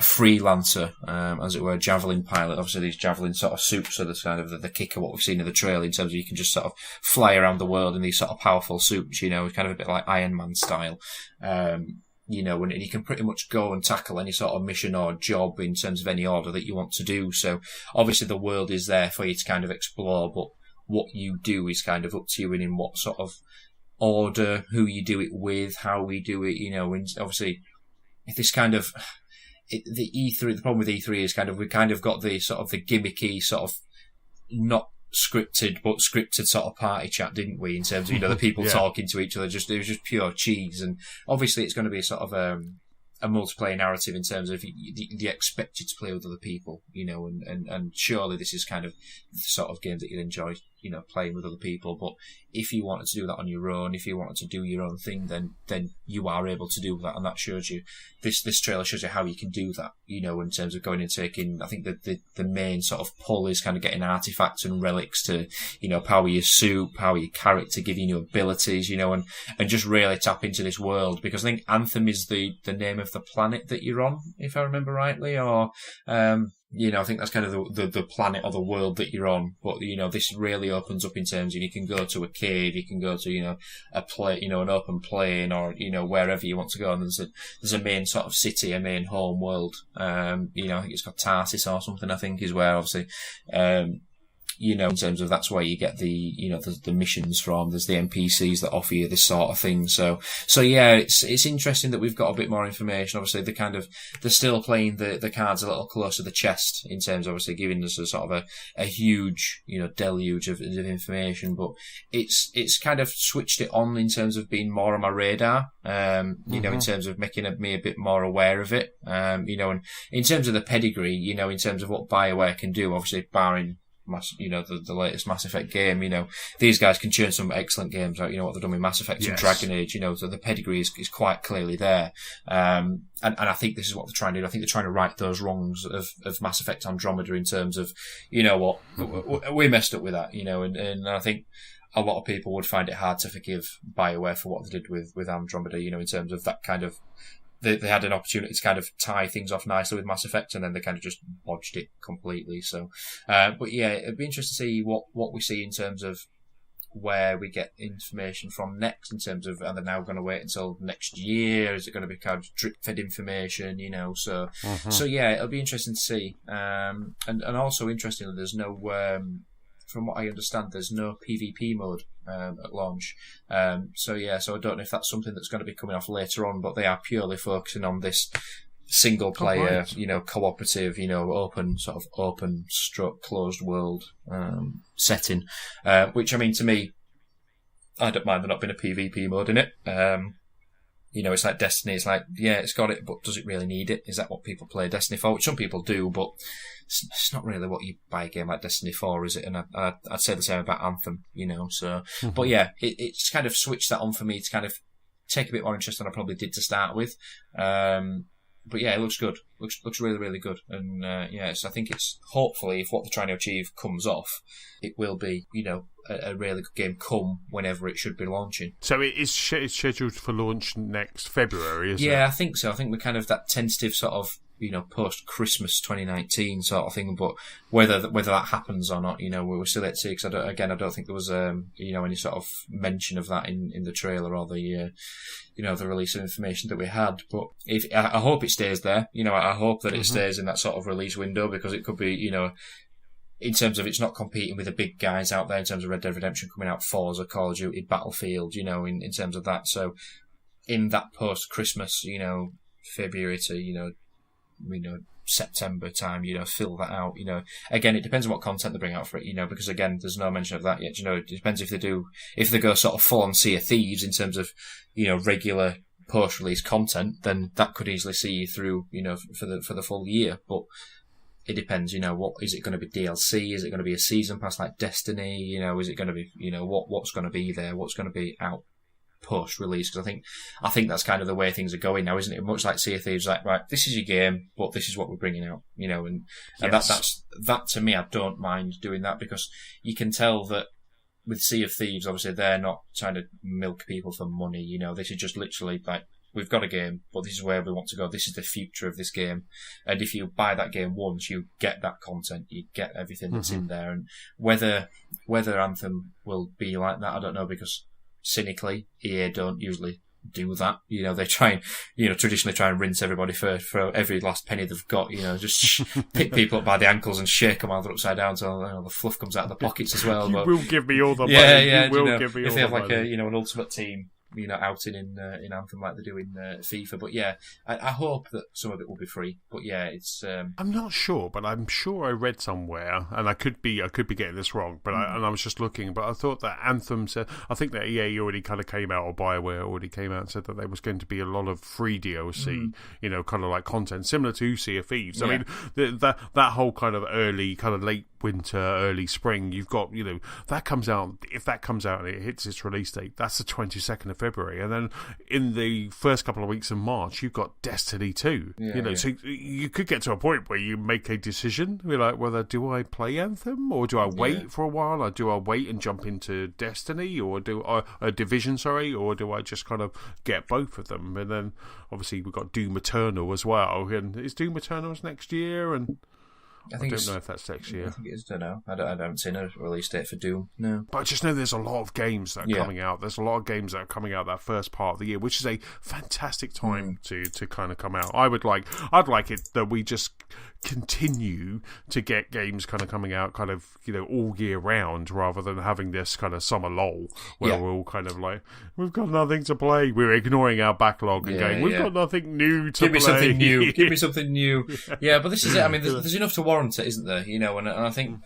B: freelancer, as it were, javelin pilot. Obviously these javelin sort of suits are the kind of the kick of what we've seen in the trailer, in terms of you can just sort of fly around the world in these sort of powerful suits, kind of a bit like Iron Man style. And you can pretty much go and tackle any sort of mission or job in terms of any order that you want to do. So obviously the world is there for you to kind of explore, but what you do is kind of up to you and in what sort of order, who you do it with, how we do it, and obviously if this kind of the E3, the problem with E3 is we kind of got the sort of the gimmicky sort of not scripted but scripted sort of party chat, didn't we, in terms of the people talking to each other, it was just pure cheese. And obviously it's going to be sort of a multiplayer narrative in terms of you expect you to play with other people, and surely this is kind of the sort of game that you'd enjoy, playing with other people. But if you wanted to do that on your own, if you wanted to do your own thing, then you are able to do that, and that shows you, this trailer shows you how you can do that, in terms of going and taking, I think the main sort of pull is kind of getting artifacts and relics to, power your suit, power your character, give you new abilities, and just really tap into this world, because I think Anthem is the name of the planet that you're on, if I remember rightly, or I think that's kind of the planet or the world that you're on. But this really opens up in terms of, you can go to a cave, you can go to an open plain, or wherever you want to go. And there's a main sort of city, a main home world. I think it's got Tarsis or something, I think, is where obviously in terms of that's where you get the missions from. There's the NPCs that offer you this sort of thing. So yeah, it's interesting that we've got a bit more information. Obviously, they're still playing the cards a little close to the chest in terms of obviously giving us a sort of a huge, deluge of information, but it's kind of switched it on in terms of being more on my radar, in terms of making me a bit more aware of it, and in terms of the pedigree, in terms of what BioWare can do, obviously barring the latest Mass Effect game, these guys can churn some excellent games out, what they've done with Mass Effect and Dragon Age, so the pedigree is quite clearly there. And I think this is what they're trying to do. I think they're trying to right those wrongs of Mass Effect Andromeda in terms of, we messed up with that, and I think a lot of people would find it hard to forgive BioWare for what they did with Andromeda, in terms of that kind of, they had an opportunity to kind of tie things off nicely with Mass Effect, and then they kind of just bodged it completely. So, but yeah, it'd be interesting to see what we see in terms of where we get information from next, in terms of, are they now going to wait until next year? Is it going to be kind of drip-fed information, So, so yeah, it'll be interesting to see. And also interestingly, there's no, from what I understand, there's no PvP mode at launch. So I don't know if that's something that's going to be coming off later on, but they are purely focusing on this single player, cooperative, open stroke closed world setting. Which, I mean, to me, I don't mind there not being a PvP mode in it. It's like Destiny. It's like, yeah, it's got it, but does it really need it? Is that what people play Destiny for? Which some people do, but it's not really what you buy a game like Destiny for, is it? And I'd say the same about Anthem, So, but yeah, it's kind of switched that on for me to kind of take a bit more interest than I probably did to start with. But yeah, it looks good. Looks really, really good. And so I think it's, hopefully, if what they're trying to achieve comes off, it will be, a really good game come whenever it should be launching.
A: So it's scheduled for launch next February, isn't it?
B: Yeah, I think so. I think we're kind of that tentative sort of, post-Christmas 2019 sort of thing, but whether that happens or not, we're still yet to see, because I don't think there was, any sort of mention of that in the trailer or the, the release of information that we had. But I hope it stays there, I hope that it stays in that sort of release window, because it could be, in terms of it's not competing with the big guys out there, in terms of Red Dead Redemption coming out, Forza, Call of Duty, Battlefield, in terms of that. So in that post-Christmas, February to, September time, fill that out, Again, it depends on what content they bring out for it, because again, there's no mention of that yet, it depends if they go sort of full on Sea of Thieves in terms of, regular post-release content, then that could easily see you through, for the full year. But it depends, what is it going to be? DLC? Is it going to be a season pass like Destiny? Is it going to be, what's going to be there? What's going to be out post-release? Because I think that's kind of the way things are going now, isn't it? Much like Sea of Thieves, like, right, this is your game, but this is what we're bringing out, and that to me, I don't mind doing that, because you can tell that with Sea of Thieves, obviously they're not trying to milk people for money, this is just literally like, we've got a game, but this is where we want to go. This is the future of this game. And if you buy that game once, you get that content, you get everything that's in there. And whether Anthem will be like that, I don't know, because cynically, EA don't usually do that. They try and, traditionally try and rinse everybody for every last penny they've got, just pick people up by the ankles and shake them while they're upside down so the fluff comes out of the pockets as well.
A: You will give me all the money.
B: Yeah,
A: you will give me all the money.
B: If they have like an ultimate team, outing in Anthem like they do in FIFA. But yeah, I hope that some of it will be free. But yeah, it's.
A: I'm not sure, but I'm sure I read somewhere, and I could be getting this wrong. But I was just looking, but I thought that Anthem said. I think that EA already kind of came out, or BioWare already came out and said that there was going to be a lot of free DLC, kind of like content similar to Sea of Thieves. Yeah. I mean, that whole kind of early, kind of late winter, early spring, you've got, that comes out, if that comes out and it hits its release date, that's the 22nd of February. And then in the first couple of weeks of March, you've got Destiny 2. So you could get to a point where you make a decision, you're like, whether do I play Anthem, or do I wait for a while, or do I wait and jump into Destiny, or do a Division, or do I just kind of get both of them? And then obviously we've got Doom Eternal as well, and is Doom Eternal's next year? And I don't know if that's next year.
B: I think it is. I don't know. I haven't seen a release date for Doom. No,
A: but I just know there's a lot of games that are coming out. There's a lot of games that are coming out that first part of the year, which is a fantastic time to kind of come out. I'd like it that we just continue to get games kind of coming out kind of, you know, all year round, rather than having this kind of summer lull where we're all kind of like, we've got nothing to play. We're ignoring our backlog and going, we've got nothing new to play.
B: Give me something new. Give me something new. Yeah, but this is it. I mean, there's enough to warrant it, isn't there? You know, and I think,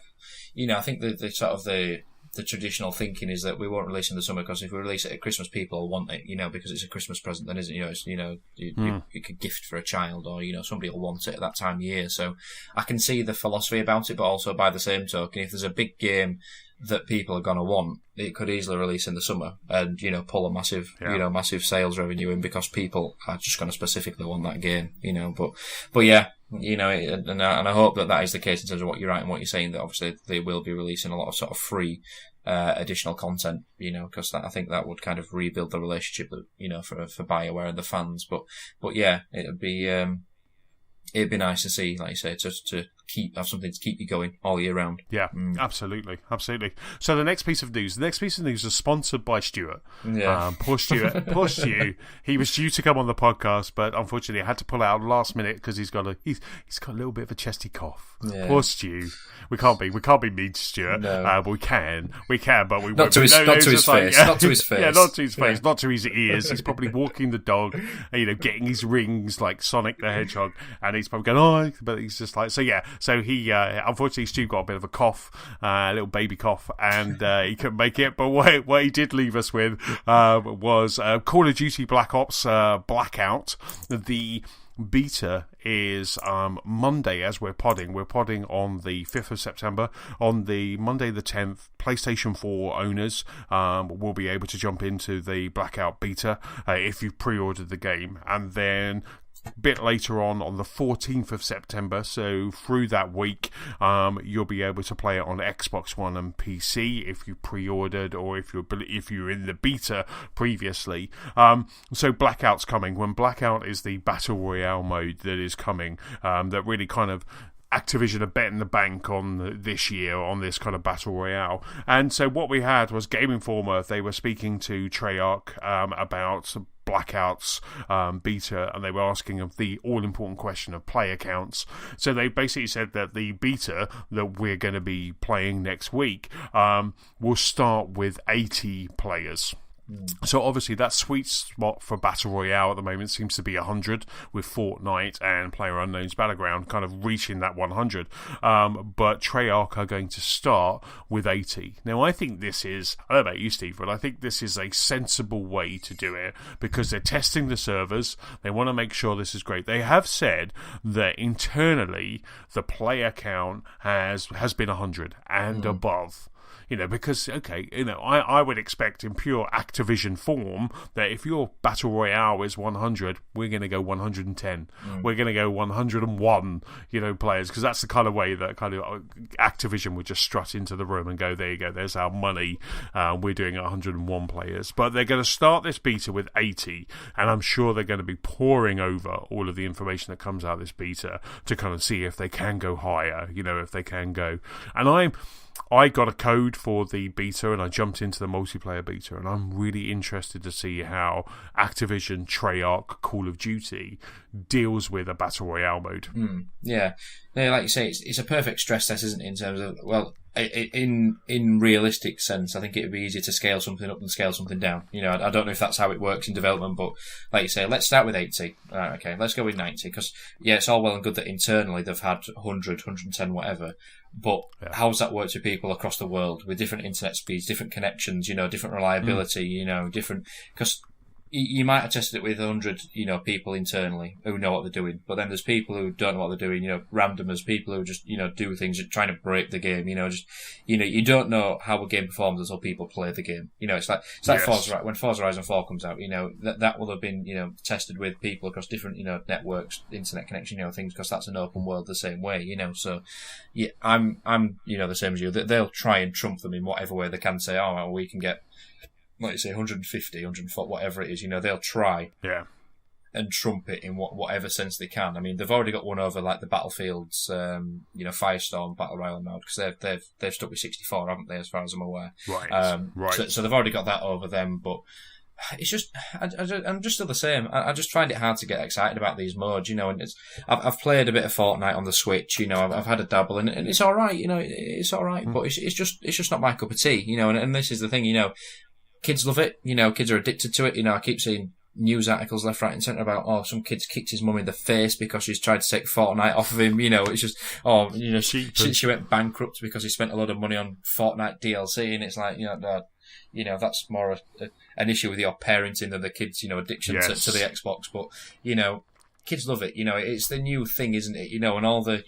B: you know, I think the sort of the traditional thinking is that we won't release in the summer because if we release it at Christmas, people will want it, you know, because it's a Christmas present. Then isn't it? You know, it's, you know, you could gift for a child, or, you know, somebody will want it at that time of year. So I can see the philosophy about it, but also by the same token, if there's a big game that people are going to want, it could easily release in the summer and, you know, pull a massive, you know, massive sales revenue in because people are just going to specifically want that game, you know. But yeah, you know, and I hope that is the case in terms of what you're writing, what you're saying, that obviously they will be releasing a lot of sort of free additional content, you know, because I think that would kind of rebuild the relationship that, you know, for BioWare and the fans. But yeah, it'd be nice to see, like you say, just to have something to keep you going all year round.
A: Yeah, absolutely. So the next piece of news is sponsored by Stuart.
B: Yeah.
A: Poor Stuart. Poor Stu. He was due to come on the podcast, but unfortunately I had to pull out last minute because he's got a little bit of a chesty cough.
B: Yeah.
A: Poor Stu. We can't be mean to Stuart.
B: No.
A: But we can, but we
B: not
A: won't.
B: To his, not to his face. Not to his face.
A: Yeah, not to his face. Not to his ears. He's probably walking the dog, you know, getting his rings like Sonic the Hedgehog, and he's probably going, but he's just like, so yeah. So he, unfortunately, Stu got a bit of a cough, a little baby cough, and he couldn't make it. But what he did leave us with was Call of Duty Black Ops Blackout. The beta is Monday as we're podding. We're podding on the 5th of September. On the Monday the 10th, PlayStation 4 owners will be able to jump into the Blackout beta if you've pre-ordered the game. And then bit later on the 14th of September, so through that week, you'll be able to play it on Xbox One and PC if you pre-ordered, or if you're in the beta previously. So Blackout's coming. When Blackout is the Battle Royale mode that is coming, that really kind of Activision are betting the bank on this year on this kind of Battle Royale. And so what we had was Game Informer. They were speaking to Treyarch about Blackout's beta, and they were asking of the all-important question of player counts. So they basically said that the beta that we're going to be playing next week will start with 80 players. So obviously that sweet spot for Battle Royale at the moment seems to be 100, with Fortnite and PlayerUnknown's Battleground kind of reaching that 100. But Treyarch are going to start with 80. Now I think this is, I don't know about you, Steve, but I think this is a sensible way to do it because they're testing the servers. They want to make sure this is great. They have said that internally the player count has been 100 and above. You know, because, okay, you know, I would expect in pure Activision form that if your Battle Royale is 100, we're going to go 110. We're going to go 101, you know, players, because that's the kind of way that kind of Activision would just strut into the room and go, there you go, there's our money. We're doing 101 players. But they're going to start this beta with 80, and I'm sure they're going to be pouring over all of the information that comes out of this beta to kind of see if they can go higher, you know, if they can go. And I got a code for the beta and I jumped into the multiplayer beta, and I'm really interested to see how Activision, Treyarch, Call of Duty deals with a Battle Royale mode.
B: Yeah. No, like you say, it's a perfect stress test, isn't it, in terms of, well, in realistic sense, I think it would be easier to scale something up than scale something down. You know, I don't know if that's how it works in development, but like you say, let's start with 80. All right, okay, let's go with 90, because, yeah, it's all well and good that internally they've had 100, 110, whatever, but how's that worked with people across the world with different internet speeds, different connections, you know, different reliability, you know, different, because you might have tested it with 100, you know, people internally who know what they're doing, but then there's people who don't know what they're doing, you know, randomers, people who just, you know, do things, trying to break the game, you know, just, you know, you don't know how a game performs until people play the game. You know, it's like Forza, when Forza Horizon 4 comes out, you know, that will have been, you know, tested with people across different, you know, networks, internet connection, you know, things, because that's an open world the same way, you know, so, yeah, I'm, you know, the same as you. They'll try and trump them in whatever way they can, say, oh, well, we can get, like you say, 150, 140, whatever it is, you know, they'll try.
A: Yeah.
B: and trump it in whatever sense they can. I mean, they've already got one over like the Battlefield's, Firestorm Battle Royale mode, because they've stuck with 64, haven't they? As far as I'm aware,
A: right. Right.
B: So they've already got that over them, but it's just I'm just still the same. I just find it hard to get excited about these modes, and I've played a bit of Fortnite on the Switch, I've had a dabble in it, and it's all right, it's all right, but it's just not my cup of tea, and this is the thing, kids love it, kids are addicted to it, I keep seeing news articles left, right and centre about, some kids kicked his mum in the face because she's tried to take Fortnite off of him, it's just, she went bankrupt because he spent a lot of money on Fortnite DLC, and it's like, that's more an issue with your parenting than the kids, addiction to the Xbox, but, kids love it, it's the new thing, isn't it, and all the,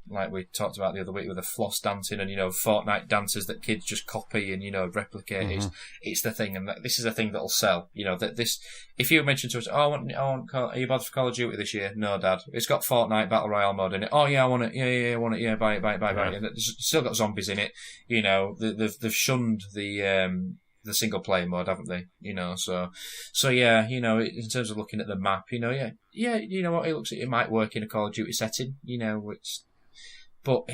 B: like we talked about the other week with the floss dancing and, Fortnite dances that kids just copy and, replicate,
A: mm-hmm.
B: it's the thing, and this is a thing that'll sell, that this, if you mention to us, are you bothered for Call of Duty this year? No, Dad, it's got Fortnite Battle Royale mode in it. Oh yeah, I want it, I want it, buy it, and it's still got zombies in it, they've shunned the single player mode, haven't they? So yeah, in terms of looking at the map, what it might work in a Call of Duty setting, but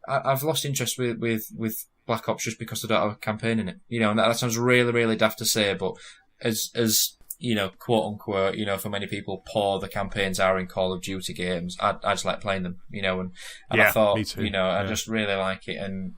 B: I've lost interest with Black Ops just because they don't have a campaign in it, and that sounds really, really daft to say, but as quote unquote, for many people, poor the campaigns are in Call of Duty games, I just like playing them, and I thought,
A: me too.
B: I just really like it, and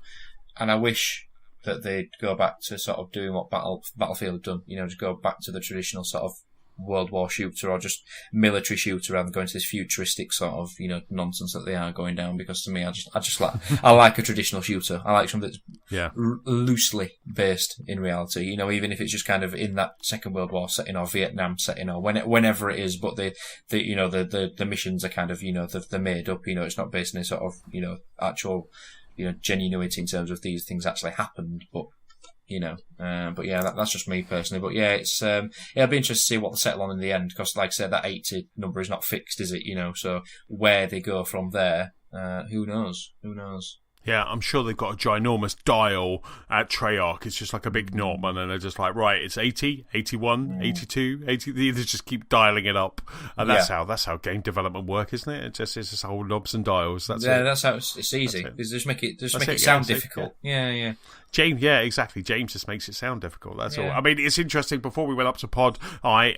B: I wish that they'd go back to sort of doing what Battlefield have done, just go back to the traditional sort of World War shooter or just military shooter rather than going to this futuristic sort of, nonsense that they are going down, because to me, I just like, I like a traditional shooter. I like something that's loosely based in reality, even if it's just kind of in that Second World War setting or Vietnam setting or whenever it is, but the missions are kind of, they're made up, it's not based in a sort of, actual, genuinity in terms of these things actually happened, but that's just me personally. But yeah, it's it'll be interesting to see what they settle on in the end, because like I said, that 80 number is not fixed, is it? So where they go from there, who knows?
A: Yeah, I'm sure they've got a ginormous dial at Treyarch. It's just like a big knob, and then they're just like, right, it's 80, 81, 82, 80. They just keep dialing it up, and that's how game development work, isn't it? It's just whole knobs and dials. That's
B: how it's easy. Just make it sound difficult. Yeah.
A: James, yeah, exactly. James just makes it sound difficult. That's all. I mean, it's interesting. Before we went up to pod, I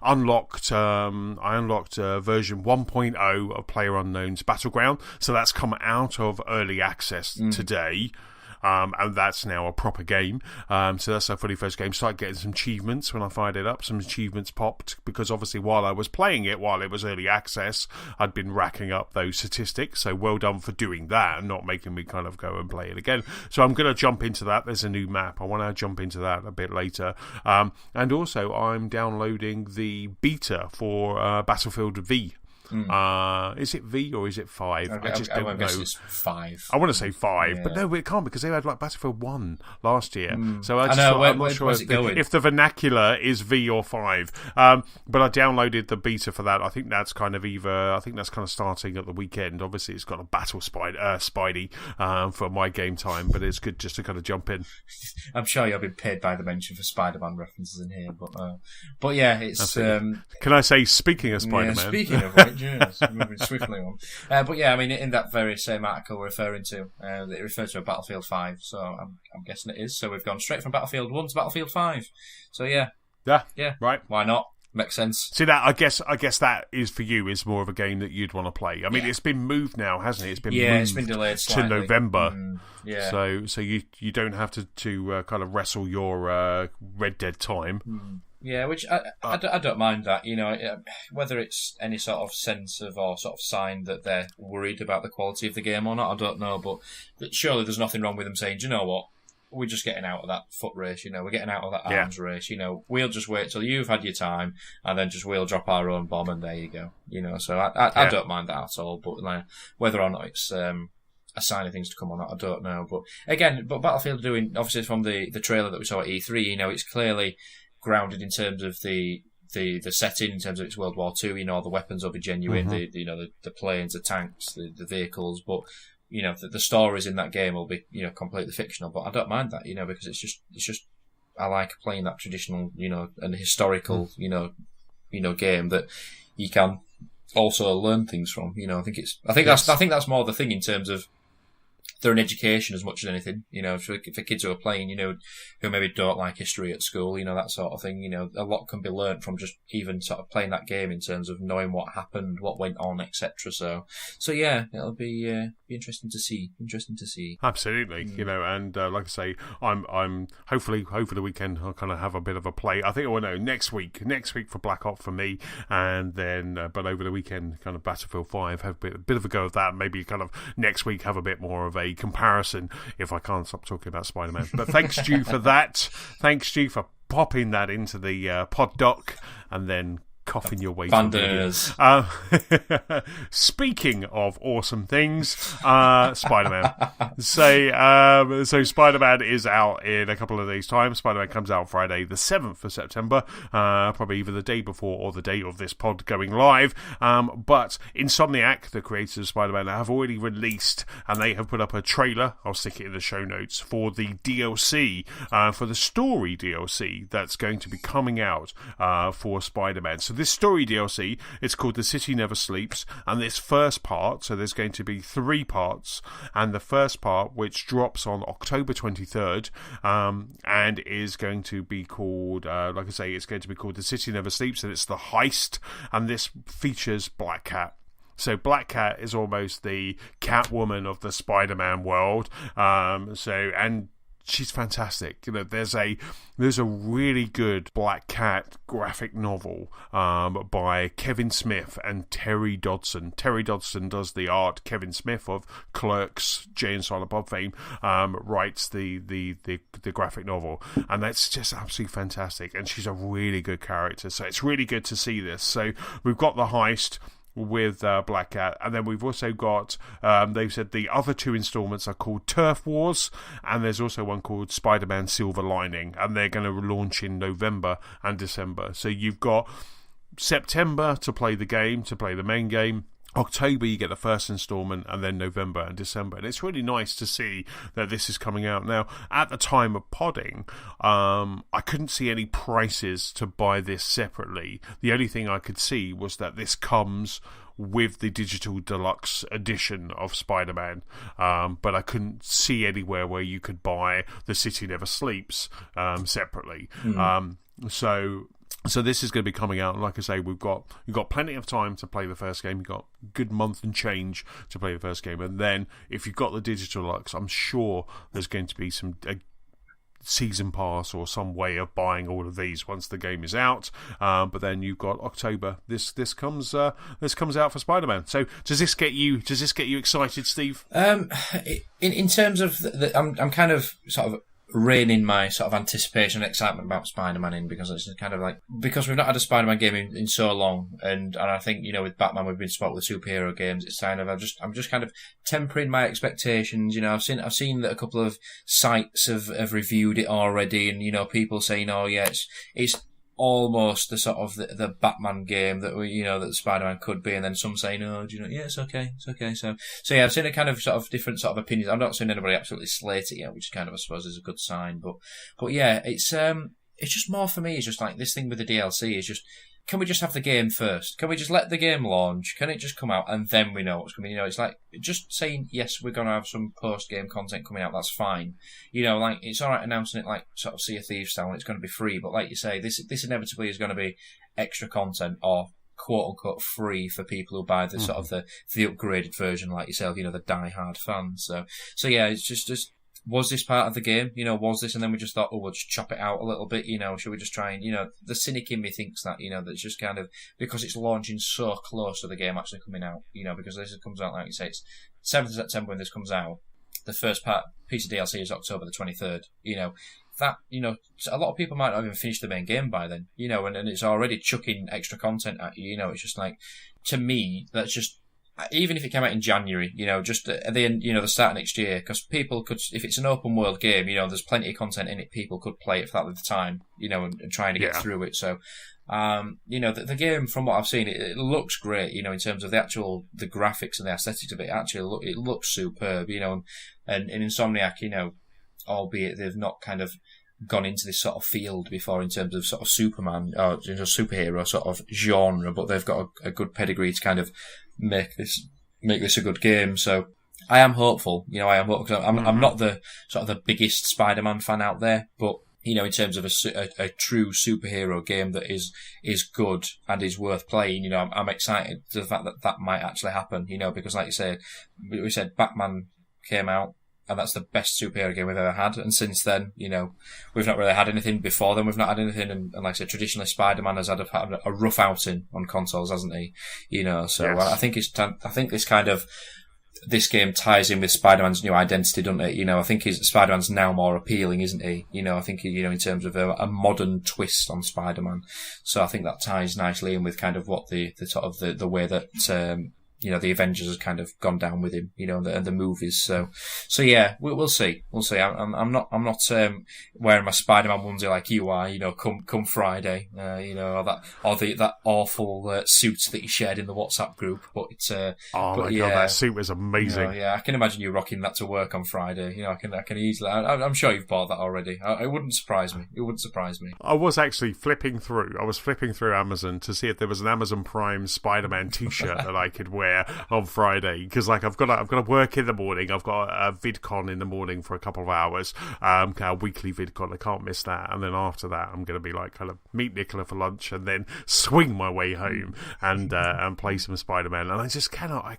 A: unlocked version 1.0 of PlayerUnknown's Battleground. So that's come out of early access today. And that's now a proper game. So that's our fully first game. Started getting some achievements when I fired it up. Some achievements popped because obviously while I was playing it, while it was early access, I'd been racking up those statistics. So well done for doing that and not making me kind of go and play it again. So I'm going to jump into that. There's a new map. I want to jump into that a bit later. And also I'm downloading the beta for Battlefield V. Is it V or is it 5? I just don't know.
B: Guess it's 5.
A: I want to say 5, but no, it can't, because they had like Battlefield 1 last year. So I'm not sure if the vernacular is V or 5. But I downloaded the beta for that. I think that's kind of starting at the weekend. Obviously, it's got a battle Spidey for my game time, but it's good just to kind of jump in.
B: I'm sure you'll be paid by the mention for Spider-Man references in here, but yeah, it's. Can
A: I say, speaking of Spider-Man?
B: Yeah, speaking of which. Yes, moving swiftly on. But yeah, I mean, in that very same article we're referring to, it refers to a Battlefield 5, so I'm guessing it is. So we've gone straight from Battlefield 1 to Battlefield 5. So yeah,
A: right.
B: Why not? Makes sense.
A: See, that I guess that is for you is more of a game that you'd want to play. I mean, it's been moved now, hasn't it? It's been delayed slightly to November. So you don't have to kind of wrestle your Red Dead time.
B: Yeah, which I don't mind that, whether it's any sort of sense of or sort of sign that they're worried about the quality of the game or not, I don't know, but surely there's nothing wrong with them saying, do you know what, we're just getting out of that foot race, we're getting out of that arms race, we'll just wait till you've had your time and then we'll drop our own bomb and there you go, so I don't mind that at all, but like, whether or not it's a sign of things to come or not, I don't know, but Battlefield doing, obviously from the trailer that we saw at E3, it's clearly grounded in terms of the setting, in terms of its World War II. The weapons will be genuine. The planes, the tanks, the vehicles. But the stories in that game will be completely fictional. But I don't mind that because it's just I like playing that traditional and historical game that you can also learn things from. I think that's more the thing in terms of they're an education as much as anything. For kids who are playing, who maybe don't like history at school, that sort of thing. A lot can be learnt from just even sort of playing that game in terms of knowing what happened, what went on, etc. So yeah, it'll be interesting to see.
A: Absolutely, and like I say, I'm hopefully over the weekend I'll kind of have a bit of a play. I think next week for Black Ops for me, and then but over the weekend kind of Battlefield 5 have a bit of a go of that. Maybe kind of next week have a bit more of a comparison if I can't stop talking about Spider-Man. But thanks, Stu, for that. Thanks, Stu, for popping that into the pod doc and then coughing your way through. Speaking of awesome things, Spider-Man. So Spider-Man is out in a couple of days' time. Spider-Man comes out Friday the 7th of September, probably either the day before or the day of this pod going live. But Insomniac, the creators of Spider-Man, have already released, and they have put up a trailer, I'll stick it in the show notes, for the DLC, for the story DLC that's going to be coming out for Spider-Man. So this story DLC, it's called The City Never Sleeps, and this first part, so there's going to be 3 parts, and the first part, which drops on October 23rd, and is going to be called, like I say, it's going to be called The City Never Sleeps, and it's the heist, and this features Black Cat. So Black Cat is almost the Catwoman of the Spider-Man world, and she's fantastic. There's a really good Black Cat graphic novel by Kevin Smith and Terry Dodson. Terry Dodson does the art. Kevin Smith of Clerks, Jay and Silent Bob fame, writes the graphic novel, and that's just absolutely fantastic. And she's a really good character, so it's really good to see this. So we've got the heist with Black Cat, and then we've also got they've said the other 2 installments are called Turf Wars, and there's also one called Spider-Man Silver Lining, and they're going to launch in November and December. So you've got September to play the main game. October you get the first installment, and then November and December, and it's really nice to see that this is coming out now. At the time of podding, I couldn't see any prices to buy this separately. The only thing I could see was that this comes with the digital deluxe edition of Spider-Man, but I couldn't see anywhere where you could buy The City Never Sleeps separately. So this is going to be coming out, and like I say, you've got plenty of time to play the first game. You've got a good month and change to play the first game, and then if you've got the digital deluxe, I'm sure there's going to be some season pass or some way of buying all of these once the game is out. But then you've got October. This comes out for Spider-Man. So does this get you excited, Steve?
B: In terms of I'm kind of sort of reining my sort of anticipation and excitement about Spider-Man in, because it's kind of like, because we've not had a Spider-Man game in so long, and I think with Batman we've been spoiled with superhero games. It's kind of I'm just kind of tempering my expectations. I've seen that a couple of sites have reviewed it already, and people saying, oh yeah, it's almost the sort of the Batman game that that Spider-Man could be, and then some saying, oh, yeah, it's okay. So yeah, I've seen a kind of sort of different sort of opinions. I've not seen anybody absolutely slate it yet, which kind of, I suppose, is a good sign. But yeah, it's just more for me. It's just like this thing with the DLC is just, can we just have the game first? Can we just let the game launch? Can it just come out and then we know what's coming? It's like just saying, yes, we're going to have some post-game content coming out. That's fine. Like it's all right announcing it like sort of Sea of Thieves style, and it's going to be free. But like you say, this inevitably is going to be extra content or quote unquote free for people who buy the sort of the upgraded version, like yourself, the die-hard fans. So yeah, it's just. Was this part of the game? Was this? And then we just thought, we'll just chop it out a little bit, should we just try and, the cynic in me thinks that, that's just kind of, because it's launching so close to the game actually coming out, because this comes out, like you say, it's 7th of September when this comes out. The first piece of DLC is October the 23rd, that, a lot of people might not even finish the main game by then, and it's already chucking extra content at you, it's just like, to me, that's just, even if it came out in January, just at the end, the start of next year, because people could, if it's an open world game, there's plenty of content in it, people could play it for that at the time, and trying to get through it. So, the game, from what I've seen, it looks great, in terms of the graphics and the aesthetics of it. Actually, it looks superb, and Insomniac, albeit they've not kind of gone into this sort of field before in terms of sort of Superman or superhero sort of genre, but they've got a good pedigree to kind of make this a good game. So I am hopeful. I am hopeful. I'm not the sort of the biggest Spider-Man fan out there, but in terms of a true superhero game that is good and is worth playing, I'm excited to the fact that might actually happen, because like you say, we said Batman came out and that's the best superhero game we've ever had. And since then, we've not really had anything before then. We've not had anything. And like I said, traditionally Spider-Man has had a rough outing on consoles, hasn't he? So yes. I think this game ties in with Spider-Man's new identity, doesn't it? I think Spider-Man's now more appealing, isn't he? I think, in terms of a modern twist on Spider-Man. So I think that ties nicely in with kind of what the sort of the way that, the Avengers has kind of gone down with him, and the movies. So yeah, we'll see. We'll see. I'm not wearing my Spider-Man onesie like you are, come Friday, that awful suit that you shared in the WhatsApp group. But it's,
A: God, that suit was amazing.
B: I can imagine you rocking that to work on Friday. I can easily, I'm sure you've bought that already. It wouldn't surprise me. It wouldn't surprise me.
A: I was actually flipping through Amazon to see if there was an Amazon Prime Spider-Man t-shirt that I could wear on Friday, because I've got to work in the morning. I've got a VidCon in the morning for a couple of hours, a weekly VidCon. I can't miss that. And then after that, I'm going to be kind of meet Nicola for lunch and then swing my way home and play some Spider-Man. And I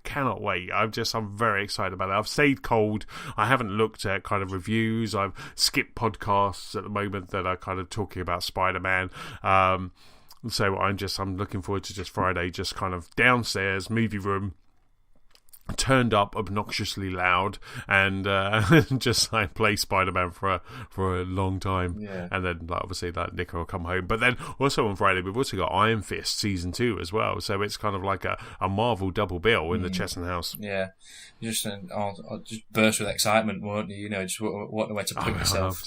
A: cannot wait. I'm very excited about it. I've stayed cold. I haven't looked at kind of reviews. I've skipped podcasts at the moment that are kind of talking about Spider-Man. So I'm looking forward to just Friday, just kind of downstairs, movie room, turned up obnoxiously loud, and just play Spider-Man for a long time.
B: Yeah.
A: And then obviously Nick will come home. But then also on Friday we've also got Iron Fist Season 2 as well. So it's kind of like a Marvel double bill in the Chesson house.
B: Yeah. Just burst with excitement, won't you? Just want where to put yourself.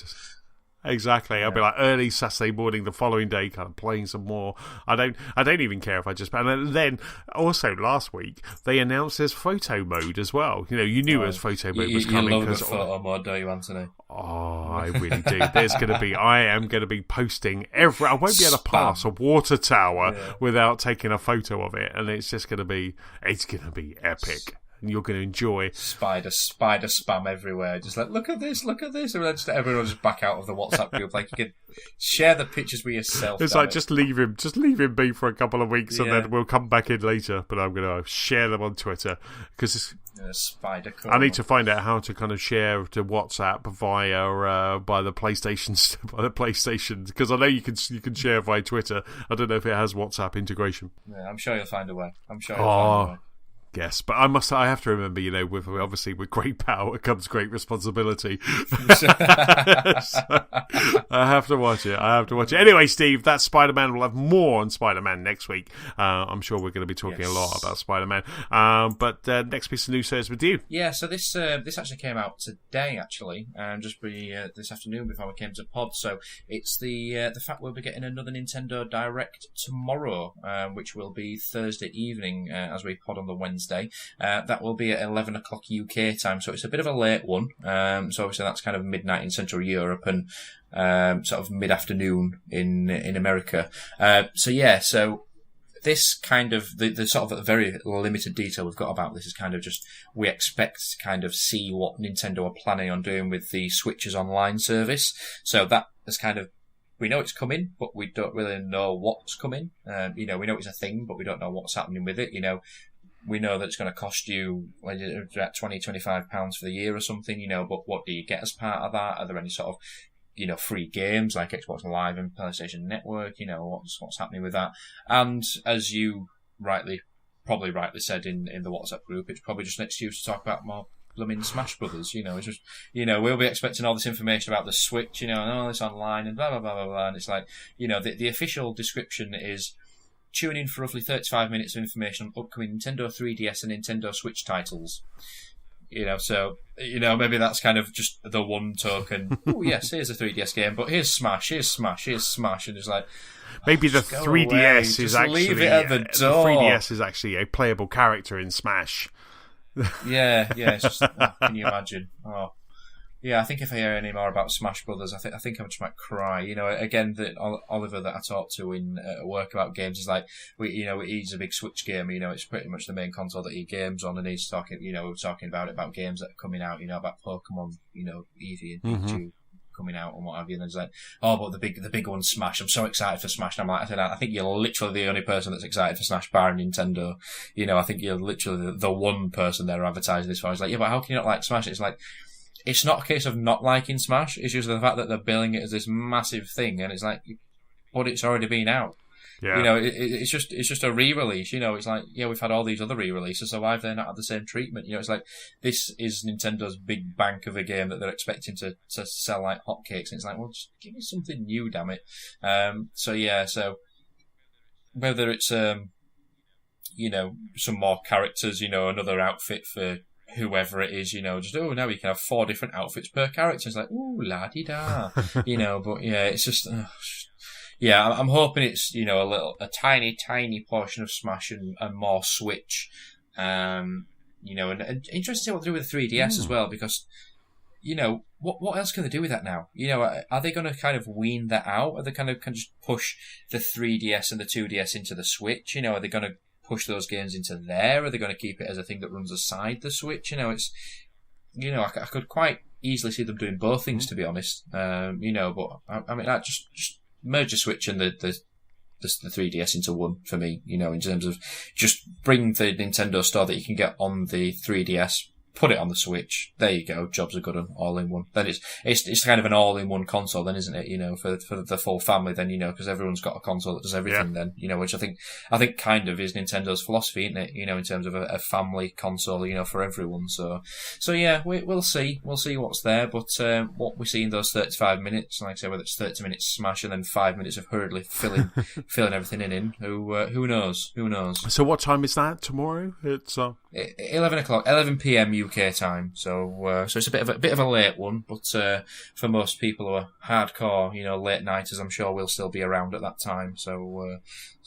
A: Exactly. I'll be early Saturday morning the following day kind of playing some more. I don't even care if I just... And then also last week they announced there's photo mode as well. You knew as photo mode was coming.
B: You love the photo mode, don't you, Anthony?
A: Oh, I really do. I am going to be posting I won't be able to pass a water tower without taking a photo of it, and it's going to be epic. And you're going to enjoy
B: spider spam everywhere. Just look at this, and then everyone just back out of the WhatsApp group. You can share the pictures with yourself.
A: It's just leave him be for a couple of weeks, and then we'll come back in later. But I'm going to share them on Twitter because
B: spider.
A: I need to find out how to kind of share to WhatsApp by the PlayStation, because I know you can share via Twitter. I don't know if it has WhatsApp integration.
B: Yeah, I'm sure you'll find a way. Find a way.
A: Yes, but I have to remember, with great power comes great responsibility. So, I have to watch it. Anyway, Steve, that's Spider-Man. We'll have more on Spider-Man next week. I'm sure we're going to be talking a lot about Spider-Man. But next piece of news is with you.
B: Yeah, so this actually came out today, just this afternoon before we came to pod. So it's the fact we'll be getting another Nintendo Direct tomorrow, which will be Thursday evening as we pod on the Wednesday. That will be at 11 o'clock UK time, so it's a bit of a late one. So obviously that's kind of midnight in Central Europe and sort of mid-afternoon in America. So this kind of the sort of very limited detail we've got about this is kind of just we expect to kind of see what Nintendo are planning on doing with the Switch's online service. So that is kind of, we know it's coming, but we don't really know what's coming. We know it's a thing, but we don't know what's happening with it. We know that it's going to cost you at £20-25 for the year or something, but what do you get as part of that? Are there any sort of, free games like Xbox Live and PlayStation Network? What's happening with that? And as you probably rightly said in the WhatsApp group, it's probably just an excuse to talk about more blooming Smash Brothers. It's just, we'll be expecting all this information about the Switch, it's online and blah, blah, blah, blah, blah. And it's the official description is tune in for roughly 35 minutes of information on upcoming Nintendo 3DS and Nintendo Switch titles. Maybe that's kind of just the one token. Oh yes, here's a 3DS game, but here's Smash, and it's
A: maybe the 3DS is actually
B: leave it at the door.
A: The 3DS is actually a playable character in Smash.
B: Yeah, it's just, can you imagine? Oh. Yeah, I think if I hear any more about Smash Brothers, I think I just might cry. Again, that Oliver that I talked to in work about games is like, he's a big Switch gamer. It's pretty much the main console that he games on, and he's talking about it, about games that are coming out. About Pokemon, Eevee and Pikachu coming out and what have you. And it's like, oh, but the big one, Smash. I'm so excited for Smash. And I think you're literally the only person that's excited for Smash, bar Nintendo. I think you're literally the one person they're advertising this for. It's like, yeah, but how can you not like Smash? It's like, it's not a case of not liking Smash. It's just the fact that they're billing it as this massive thing, and it's like, but it's already been out.
A: Yeah.
B: It's just a re-release. It's like, yeah, we've had all these other re-releases, so why have they not had the same treatment? It's like, this is Nintendo's big bank of a game that they're expecting to sell like hotcakes, and it's like, well, just give me something new, damn it. So whether it's some more characters, another outfit for whoever it is, now you can have 4 different outfits per character. It's like, ooh, la-di-da. But yeah, it's just, I'm hoping it's, a tiny portion of Smash and more Switch. And interesting to see what they do with the 3DS as well, because, what else can they do with that now? Are they going to kind of wean that out? Are they kind of just push the 3DS and the 2DS into the Switch? Are they going to push those games into there? Are they going to keep it as a thing that runs aside the Switch? It's, I could quite easily see them doing both things, to be honest. But I mean, that just merge the Switch and the 3DS into one for me. In terms of just bring the Nintendo store that you can get on the 3DS, put it on the Switch. There you go. Jobs are good and all in one. Then it's kind of an all in one console, then, isn't it? For the full family, then, because everyone's got a console that does everything. Then, which I think kind of is Nintendo's philosophy, isn't it? In terms of a family console, for everyone. So yeah, we'll see what's there. But what we see in those 35 minutes, like I say, whether it's 30 minutes Smash and then 5 minutes of hurriedly filling everything in, who knows?
A: So what time is that tomorrow? It's
B: 11 o'clock, 11 p.m. UK time. So it's a bit of a late one, but for most people who are hardcore, late nighters, I'm sure we'll still be around at that time. So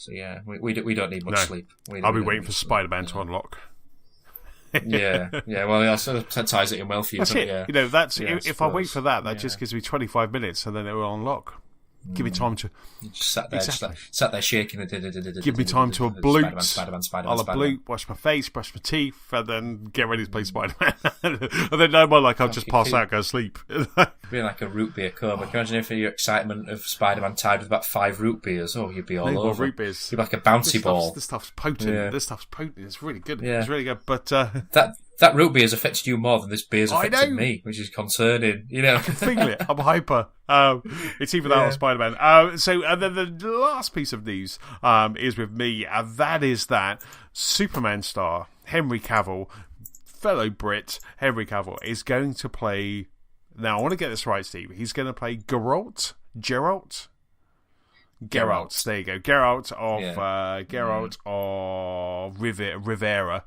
B: yeah, we don't need much sleep.
A: I'll be waiting for Spider-Man to unlock.
B: yeah. Well, yeah, so that ties it in well for you.
A: That's it.
B: Yeah.
A: That's if I wait for that just gives me 25 minutes, and then it will unlock. Give me time to.
B: You just sat there shaking.
A: Give me time to abloot.
B: Spider-Man.
A: I'll abloot, wash my face, brush my teeth, and then get ready to play Spider-Man. And then I'll just pass out, go to sleep.
B: Being like a root beer coma. Can you imagine if your excitement of Spider-Man tied with about 5 root beers? Oh, you'd be all over.
A: Root beers.
B: You'd be like a bouncy ball.
A: This stuff's potent.
B: Yeah.
A: This stuff's potent. It's really good.
B: Yeah.
A: It's really good. But
B: that root beer has affected you more than this beer's affected me, which is concerning.
A: I can feel it. I'm hyper. It's either that or Spider-Man. And then the last piece of news is with me, and that is that Superman star Henry Cavill, fellow Brit Henry Cavill, is going to play. Now I want to get this right, Steve. He's going to play Geralt. There you go. Geralt of Rivera.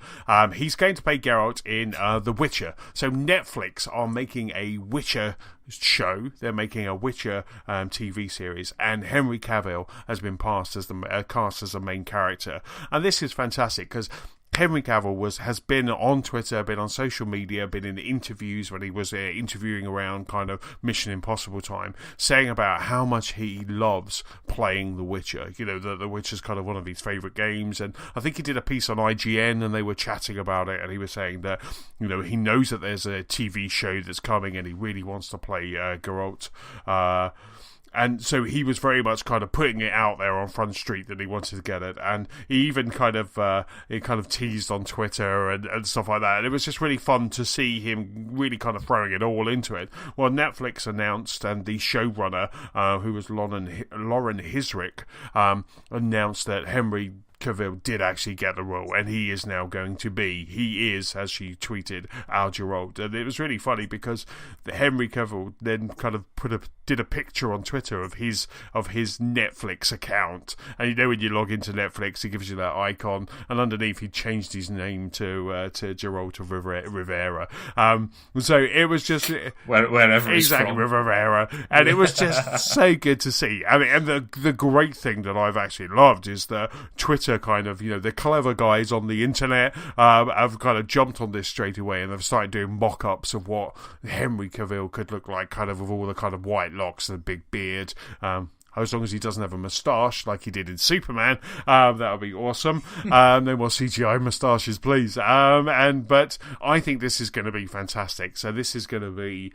A: He's going to play Geralt in The Witcher. So Netflix are making a Witcher show. They're making a Witcher TV series, and Henry Cavill has been cast as the main character. And this is fantastic because Henry Cavill has been on Twitter, been on social media, been in interviews when he was interviewing around kind of Mission Impossible time, saying about how much he loves playing The Witcher. The Witcher's kind of one of his favourite games, and I think he did a piece on IGN and they were chatting about it, and he was saying that, he knows that there's a TV show that's coming and he really wants to play Geralt. And so he was very much kind of putting it out there on Front Street that he wanted to get it, and he even kind of teased on Twitter and stuff like that. And it was just really fun to see him really kind of throwing it all into it. Well, Netflix announced, and the showrunner, who was Lauren Hisrick, announced that Henry Cavill did actually get the role, and he is, as she tweeted, our Geralt. And it was really funny because Henry Cavill then kind of did a picture on Twitter of his Netflix account, and when you log into Netflix, it gives you that icon, and underneath he changed his name to Geralt of Rivera. So it was just
B: wherever
A: exactly with Rivera, and it was just so good to see. I mean, and the great thing that I've actually loved is that Twitter Witcher kind of, the clever guys on the internet have kind of jumped on this straight away, and they've started doing mock-ups of what Henry Cavill could look like, kind of with all the kind of white locks and a big beard. As long as he doesn't have a moustache like he did in Superman, that would be awesome. No more CGI moustaches, please. But I think this is going to be fantastic. So this is going to be...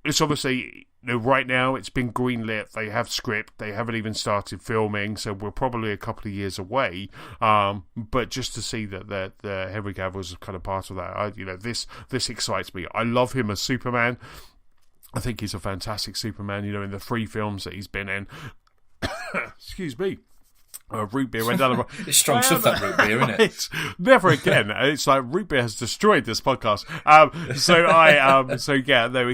A: it's obviously... right now, it's been greenlit. They have script. They haven't even started filming, so we're probably a couple of years away. But just to see that the Henry Cavill is kind of part of that, this excites me. I love him as Superman. I think he's a fantastic Superman. In the 3 films that he's been in. Excuse me. Root beer went down.
B: It's strong stuff, that root beer, isn't it?
A: Never again. It's like root beer has destroyed this podcast.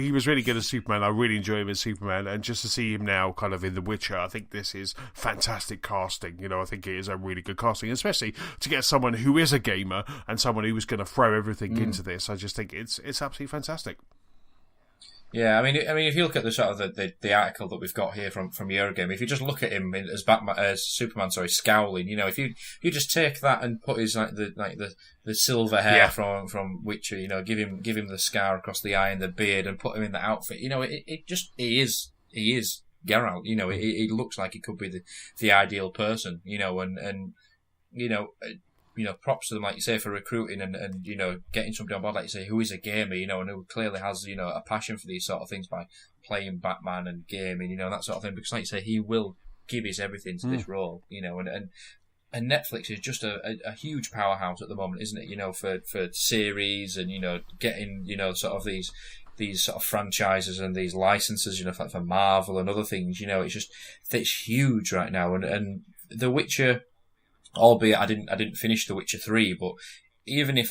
A: He was really good as Superman. I really enjoy him as Superman, and just to see him now kind of in The Witcher, I think this is fantastic casting. I think it is a really good casting, especially to get someone who is a gamer and someone who was going to throw everything into this. I just think it's absolutely fantastic.
B: Yeah, I mean, if you look at the sort of the article that we've got here from Eurogame, if you just look at him as Superman, scowling, if you just take that and put his the silver hair from Witcher, give him the scar across the eye and the beard and put him in the outfit, he is Geralt, he looks like he could be the ideal person, props to them, like you say, for recruiting and getting somebody on board, like you say, who is a gamer, and who clearly has, a passion for these sort of things by playing Batman and gaming, that sort of thing. Because, like you say, he will give his everything to this role, and Netflix is just a huge powerhouse at the moment, isn't it? For series and, getting, sort of these sort of franchises and these licenses, for Marvel and other things, it's huge right now. And The Witcher, albeit I didn't finish The Witcher 3, but even if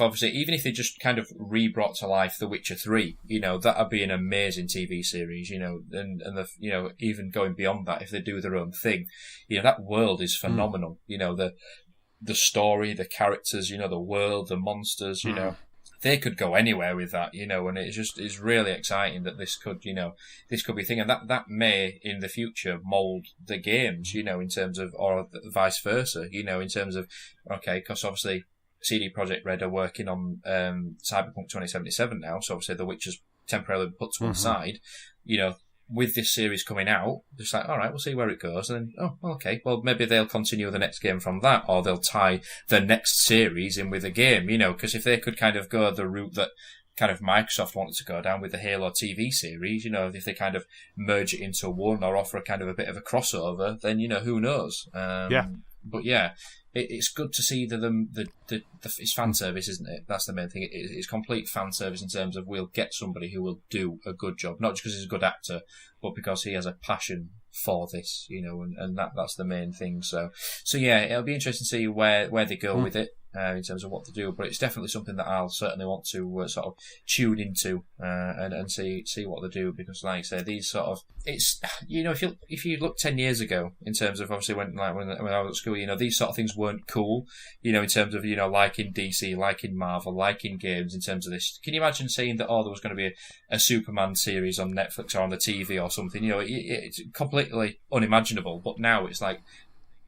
B: they just kind of re-brought to life The Witcher 3, that'd be an amazing TV series, and even going beyond that, if they do their own thing, that world is phenomenal. The story, the characters, the world, the monsters, they could go anywhere with that, and it's really exciting that this could be a thing, and that may in the future mould the games, in terms of, or vice versa, in terms of, because obviously CD Projekt Red are working on Cyberpunk 2077 now, so obviously The Witcher's temporarily put to one side, with this series coming out, just like, all right, we'll see where it goes. And then, well, maybe they'll continue the next game from that, or they'll tie the next series in with a game, because if they could kind of go the route that kind of Microsoft wanted to go down with the Halo TV series, if they kind of merge it into one or offer a kind of a bit of a crossover, then, who knows? But yeah, it's good to see it's fan service, isn't it? That's the main thing. It's complete fan service in terms of we'll get somebody who will do a good job, not just because he's a good actor, but because he has a passion for this, and that's the main thing. So yeah, it'll be interesting to see where they go with it. In terms of what to do, but it's definitely something that I'll certainly want to sort of tune into and see what they do, because, like I say, these sort of, it's, if you look 10 years ago, in terms of obviously when I was at school, these sort of things weren't cool, in terms of liking DC, liking Marvel, liking games. In terms of this, can you imagine saying that there was going to be a Superman series on Netflix or on the TV or something? It's completely unimaginable. But now it's like,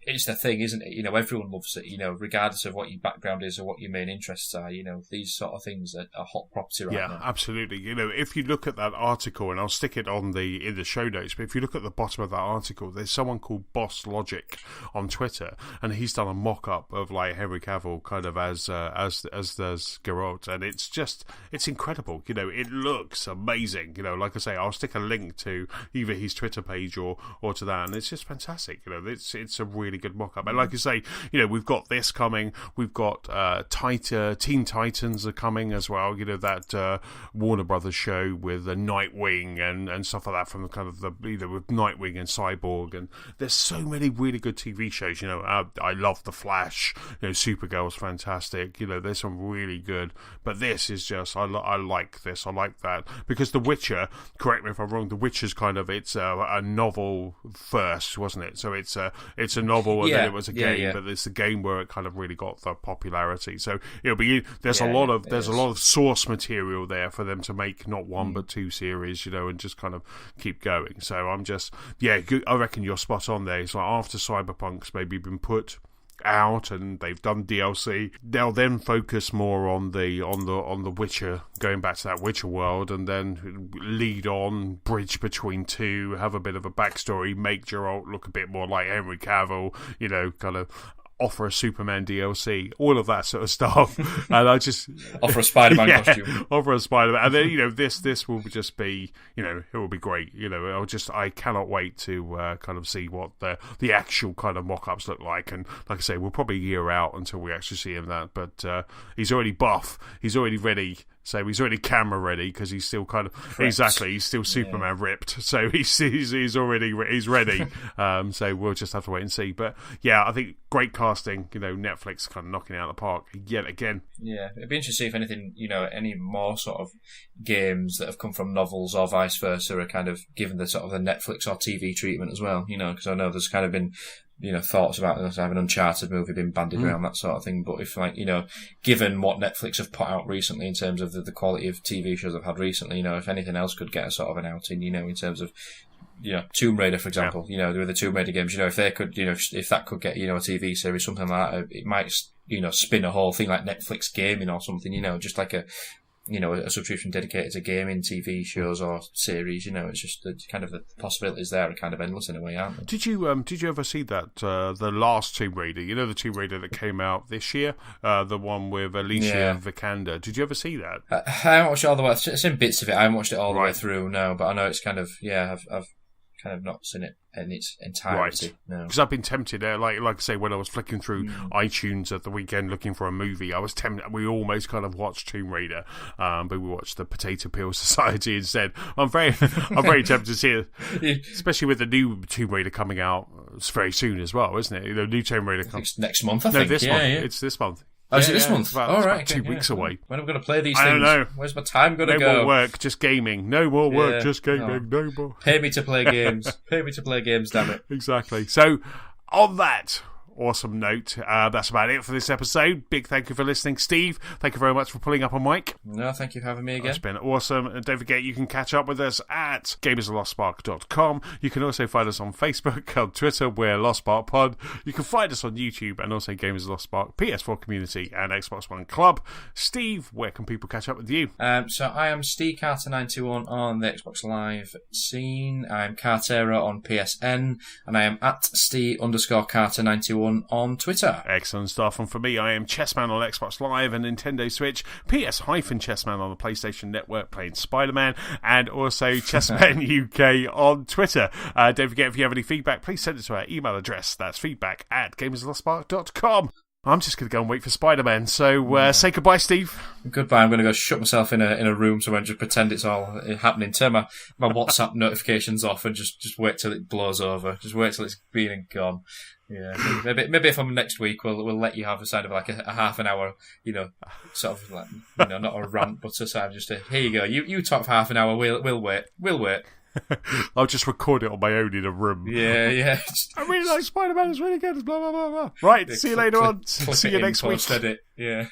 B: it's the thing, isn't it? Everyone loves it, regardless of what your background is or what your main interests are. These sort of things are hot property right now. Yeah,
A: absolutely. If you look at that article, and I'll stick it in the show notes, but if you look at the bottom of that article, there's someone called Boss Logic on Twitter, and he's done a mock-up of like Henry Cavill kind of as Geralt, and it's incredible. It looks amazing. Like I say, I'll stick a link to either his Twitter page or to that, and it's just fantastic. It's a really good mock-up. And like you say, we've got this coming. We've got Teen Titans are coming as well. That Warner Brothers show with the Nightwing and stuff like that, from the kind of with Nightwing and Cyborg. And there's so many really good TV shows. I love The Flash. Supergirl's fantastic. There's some really good. But this is just, I like this. I like that, because The Witcher, correct me if I'm wrong, The Witcher's kind of, it's a novel first, wasn't it? So it's a novel, and then it was a game, but it's a game where it kind of really got the popularity. So there's a lot of source material there for them to make not one but two series, and just kind of keep going. So I'm just, I reckon you're spot on there. It's like after Cyberpunk's maybe been put out and they've done DLC. They'll then focus more on the Witcher, going back to that Witcher world, and then lead on, bridge between two, have a bit of a backstory, make Geralt look a bit more like Henry Cavill, kind of offer a Superman DLC, all of that sort of stuff. And I just
B: offer a Spider-Man costume.
A: Offer a Spider-Man. And then, this will just be, it will be great. I cannot wait to kind of see what the actual kind of mock-ups look like. And like I say, we'll probably a year out until we actually see him that. But he's already buff. He's already ready. So he's already camera ready because he's still kind of
B: Prepped.
A: Exactly. He's still Superman ripped. So he's ready. So we'll just have to wait and see. But yeah, I think great casting. Netflix kind of knocking it out of the park yet again.
B: Yeah, it'd be interesting to see if anything, any more sort of games that have come from novels or vice versa are kind of given the sort of the Netflix or TV treatment as well. Because I know there's kind of been thoughts about having an Uncharted movie being bandied around, that sort of thing. But if, given what Netflix have put out recently in terms of the quality of TV shows they've had recently, if anything else could get a sort of an outing, in terms of, Tomb Raider, for example, with the Tomb Raider games, if they could, if that could get, a TV series, something like that, it might, spin a whole thing like Netflix gaming or something, just like a subscription dedicated to gaming TV shows or series. It's just kind of the possibilities there are kind of endless in a way, aren't they?
A: Did you ever see that the last Tomb Raider? The Tomb Raider that came out this year, the one with Alicia Vikander. Did you ever see that?
B: I haven't watched it all the way. I've seen bits of it. I haven't watched it all the way through. No, but I know it's kind of I've kind of not seen it in its entirety.
A: Right. Because I've been tempted, like I say, when I was flicking through iTunes at the weekend looking for a movie, I was tempted. We almost kind of watched Tomb Raider, but we watched the Potato Peel Society instead. I'm very tempted to see it, especially with the new Tomb Raider coming out very soon as well, isn't it? The new Tomb Raider comes
B: next month. I think.
A: This month.
B: Yeah.
A: It's this month.
B: Oh, is it this month?
A: All right, 2 weeks away.
B: When am I going to play these things?
A: I don't know.
B: Where's my time going to go?
A: No more work, just gaming. No more work, just gaming. No more.
B: Pay me to play games. Pay me to play games, damn it.
A: Exactly. So, on that awesome note, that's about it for this episode. Big thank you for listening, Steve. Thank you very much for pulling up a mic.
B: No, thank you for having me again.
A: It's been awesome. And don't forget, you can catch up with us at gamersoflostspark.com. You can also find us on Facebook, on Twitter, we're Lost Spark Pod. You can find us on YouTube and also Gamers of Lost Spark, PS4 Community, and Xbox One Club. Steve, where can people catch up with you?
B: So I am Steve Carter91 on the Xbox Live scene. I'm Cartera on PSN, and I am at Steve_Carter91 on Twitter.
A: Excellent stuff. And for me, I am Chessman on Xbox Live and Nintendo Switch, PS-Chessman on the PlayStation Network playing Spider-Man, and also Chessman UK on Twitter. Don't forget, if you have any feedback, please send it to our email address. That's feedback@gamersofthespark.com. I'm just going to go and wait for Spider-Man. So say goodbye, Steve.
B: Goodbye. I'm going to go shut myself in a room somewhere and just pretend it's all happening. Turn my WhatsApp notifications off and just wait till it blows over. Just wait till it's been and gone. Yeah, maybe if I'm next week, we'll let you have a side of like a half an hour, sort of like, not a rant, but a side of just here you go. You talk for half an hour. We'll wait.
A: I'll just record it on my own in a room.
B: Yeah.
A: I really like Spider-Man. It's really good. Blah blah blah blah. Right. See you later on. See you next week.
B: Edit. Yeah.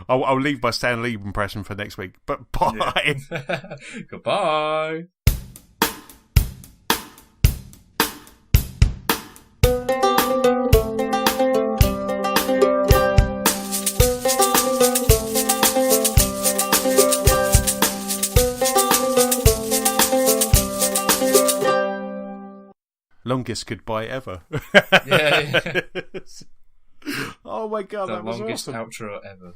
A: I'll leave my Stan Lee impression for next week. But bye.
B: Yeah. Goodbye.
A: Longest goodbye ever.
B: Yeah.
A: Oh my god,
B: The
A: that was
B: longest
A: awesome.
B: outro ever.